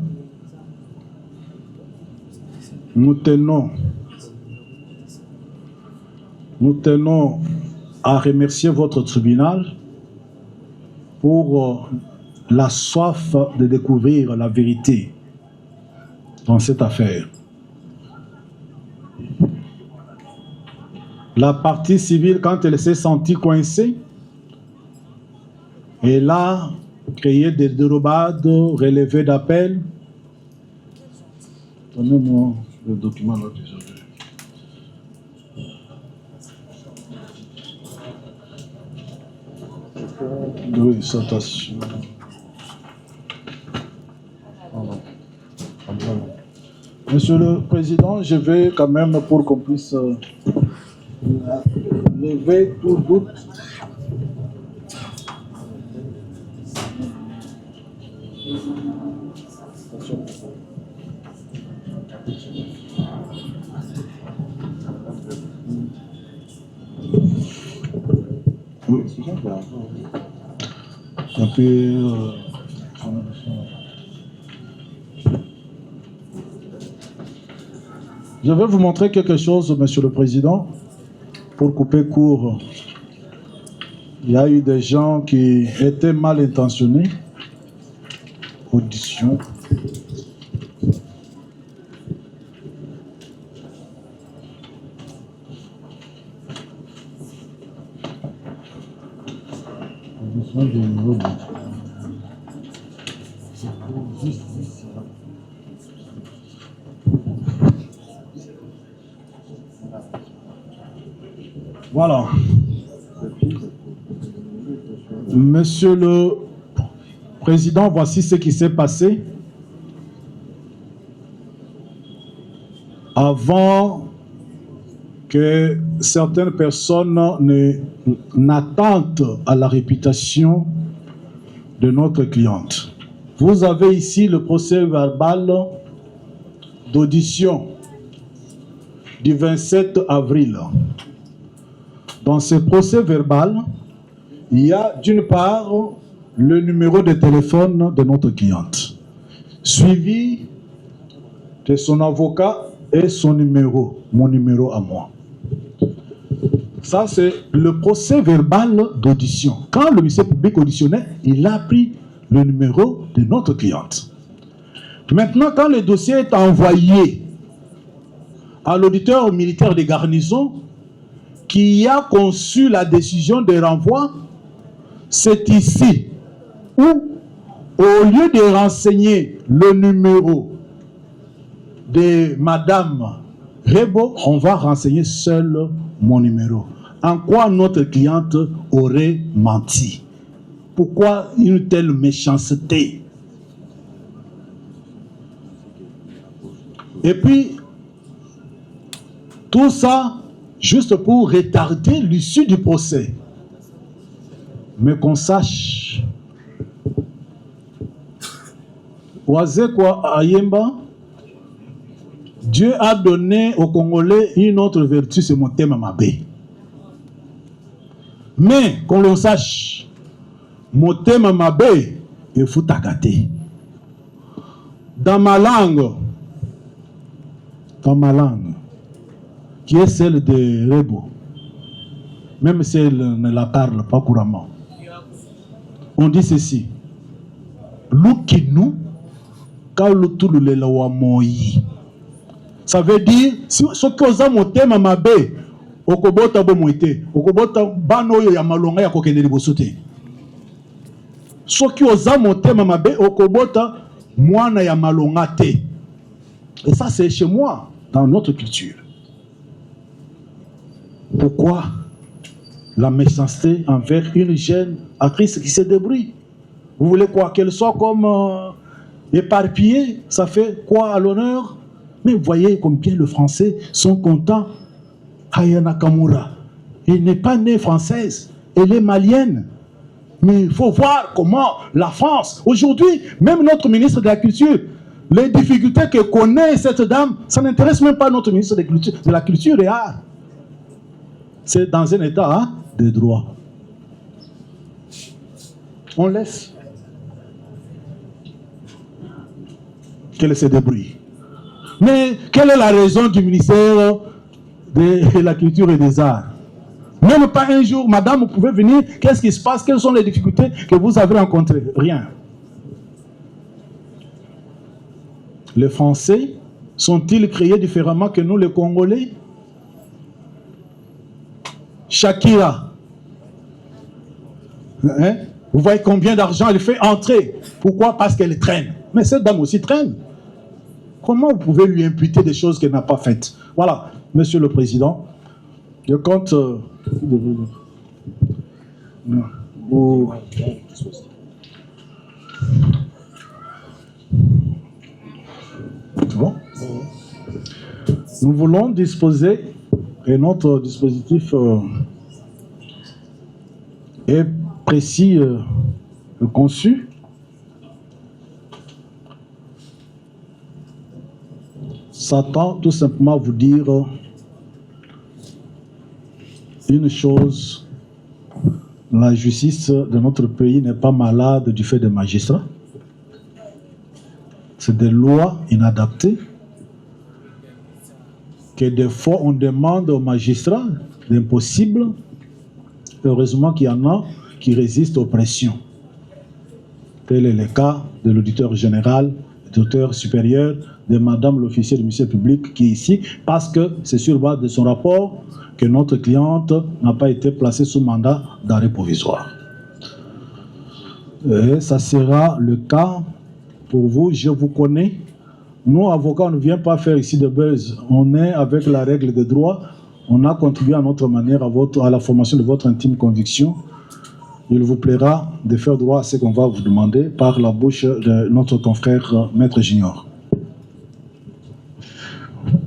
nous tenons à remercier votre tribunal pour la soif de découvrir la vérité dans cette affaire. La partie civile, quand elle s'est sentie coincée, elle a créé des dérobades, relevés d'appel. Donnez-moi le document là, désolé. Oui, citation. Monsieur le Président, je vais quand même, pour qu'on puisse lever tout doute. Oui. Un peu, je vais vous montrer quelque chose, Monsieur le Président, pour couper court. Il y a eu des gens qui étaient mal intentionnés. Audition. Voilà. Monsieur le Président, voici ce qui s'est passé avant que certaines personnes n'attentent à la réputation de notre cliente. Vous avez ici le procès verbal d'audition du 27 avril. Dans ce procès verbal, il y a d'une part le numéro de téléphone de notre cliente, suivi de son avocat et son numéro, mon numéro à moi. Ça, c'est le procès verbal d'audition. Quand le ministère public auditionnait, il a pris le numéro de notre cliente. Maintenant, quand le dossier est envoyé à l'auditeur militaire des garnisons, qui a conçu la décision de renvoi, c'est ici où, au lieu de renseigner le numéro de Madame Rebo, on va renseigner seul mon numéro. En quoi notre cliente aurait menti? Pourquoi une telle méchanceté? Et puis, tout ça juste pour retarder l'issue du procès. Mais qu'on sache, Oazekwa Ayemba, Dieu a donné aux Congolais une autre vertu, c'est Motema Mabe. Mais qu'on le sache, Motema Mabe est Futakate. Dans ma langue, qui est celle de Rebo, même si elle ne la parle pas couramment, on dit ceci: Lukinu Kaulutulula Moyi. Ça veut dire, si ce que vous avez Motema Mabe, okobota bomwete, okobota banoyo ya malonga ya kokende libosote. Ce que vous avez Motema Mabe, okobota mwana ya malonga te. Et ça, c'est chez moi, dans notre culture. Pourquoi la méchanceté envers une jeune actrice qui se débrouille? Vous voulez quoi? Qu'elle soit comme éparpillée? Ça fait quoi à l'honneur? Mais voyez combien les Français sont contents. Aya Nakamura, elle n'est pas née française, elle est malienne. Mais il faut voir comment la France, aujourd'hui, même notre ministre de la Culture, les difficultés que connaît cette dame, ça n'intéresse même pas notre ministre de la Culture et Arts. C'est dans un état de droit. On laisse qu'elle se débrouille. Mais quelle est la raison du ministère de la Culture et des Arts? Même pas un jour, madame, vous pouvez venir, qu'est-ce qui se passe? Quelles sont les difficultés que vous avez rencontrées? Rien. Les Français sont-ils créés différemment que nous, les Congolais? Shakira, hein? Vous voyez combien d'argent elle fait entrer. Pourquoi? Parce qu'elle traîne. Mais cette dame aussi traîne. Comment vous pouvez lui imputer des choses qu'elle n'a pas faites? Voilà, Monsieur le Président, je compte... Bon. Nous voulons disposer, et notre dispositif est précis, conçu. S'attend tout simplement à vous dire une chose: la justice de notre pays n'est pas malade du fait des magistrats. C'est des lois inadaptées que des fois on demande aux magistrats d'impossible. Heureusement qu'il y en a qui résistent aux pressions. Tel est le cas de l'auditeur général, de l'auditeur supérieur, de madame l'officier du ministère public qui est ici, parce que c'est sur base de son rapport que notre cliente n'a pas été placée sous mandat d'arrêt provisoire. Et ça sera le cas pour vous. Je vous connais. Nous, avocats, on ne vient pas faire ici de buzz. On est avec la règle de droit. On a contribué à notre manière à la formation de votre intime conviction. Il vous plaira de faire droit à ce qu'on va vous demander par la bouche de notre confrère Maître Junior.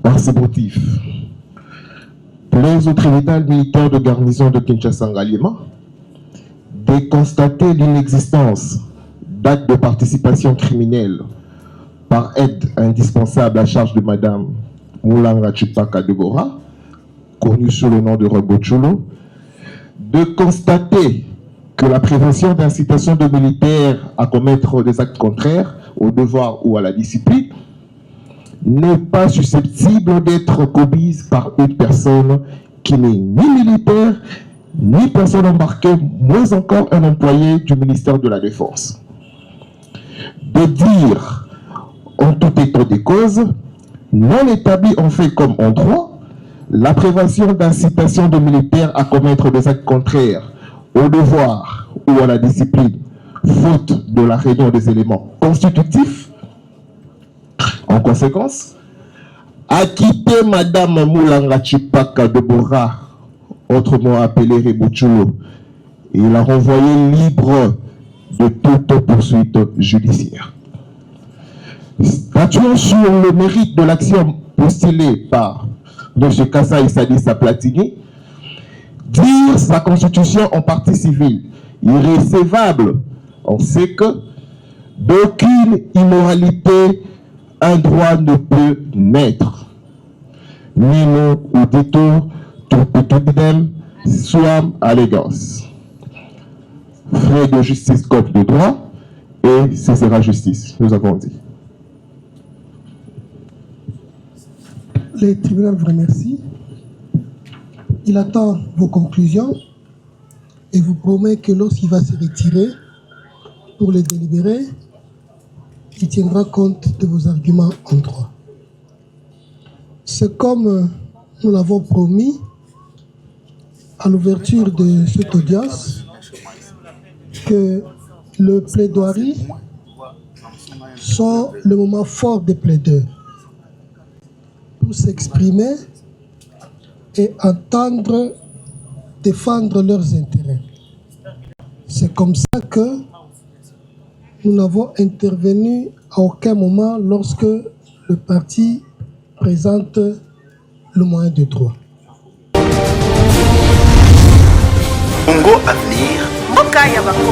Par ce motif, plaise au tribunal militaire de garnison de Kinshasa-Ngaliema de constater l'inexistence d'actes de participation criminelle par aide indispensable à charge de Madame Moulanga Chipaka Debora, connue sous le nom de Robochulo, de constater que la prévention d'incitation de militaires à commettre des actes contraires au devoir ou à la discipline n'est pas susceptible d'être commise par une personne qui n'est ni militaire, ni personne embarquée, moins encore un employé du ministère de la Défense. De dire, en tout état des causes, non établi en fait comme en droit, la prévention d'incitation de militaires à commettre des actes contraires au devoir ou à la discipline, faute de la réunion des éléments constitutifs. En conséquence, acquitter Madame Moulanga Chipaka Debora, autrement appelée Rebochulo, et la renvoyer libre de toute poursuite judiciaire. Statuant sur le mérite de l'action postulée par de M. Kassaï Sadissa Platini, dire sa constitution en partie civile irrécevable. On sait que d'aucune immoralité un droit ne peut naître. Nino ou détour, tout idem, soit allégance. Frais de justice comme de droit, et ce sera justice, nous avons dit. Le tribunal vous remercie. Il attend vos conclusions et vous promet que lorsqu'il va se retirer pour les délibérer, il tiendra compte de vos arguments en droit. C'est comme nous l'avons promis à l'ouverture de cette audience que le plaidoirie sont le moment fort des plaideurs pour s'exprimer et entendre défendre leurs intérêts. C'est comme ça que nous n'avons intervenu à aucun moment lorsque le parti présente le moyen de droit. Congo Avenir. Mboka ya Bakongo.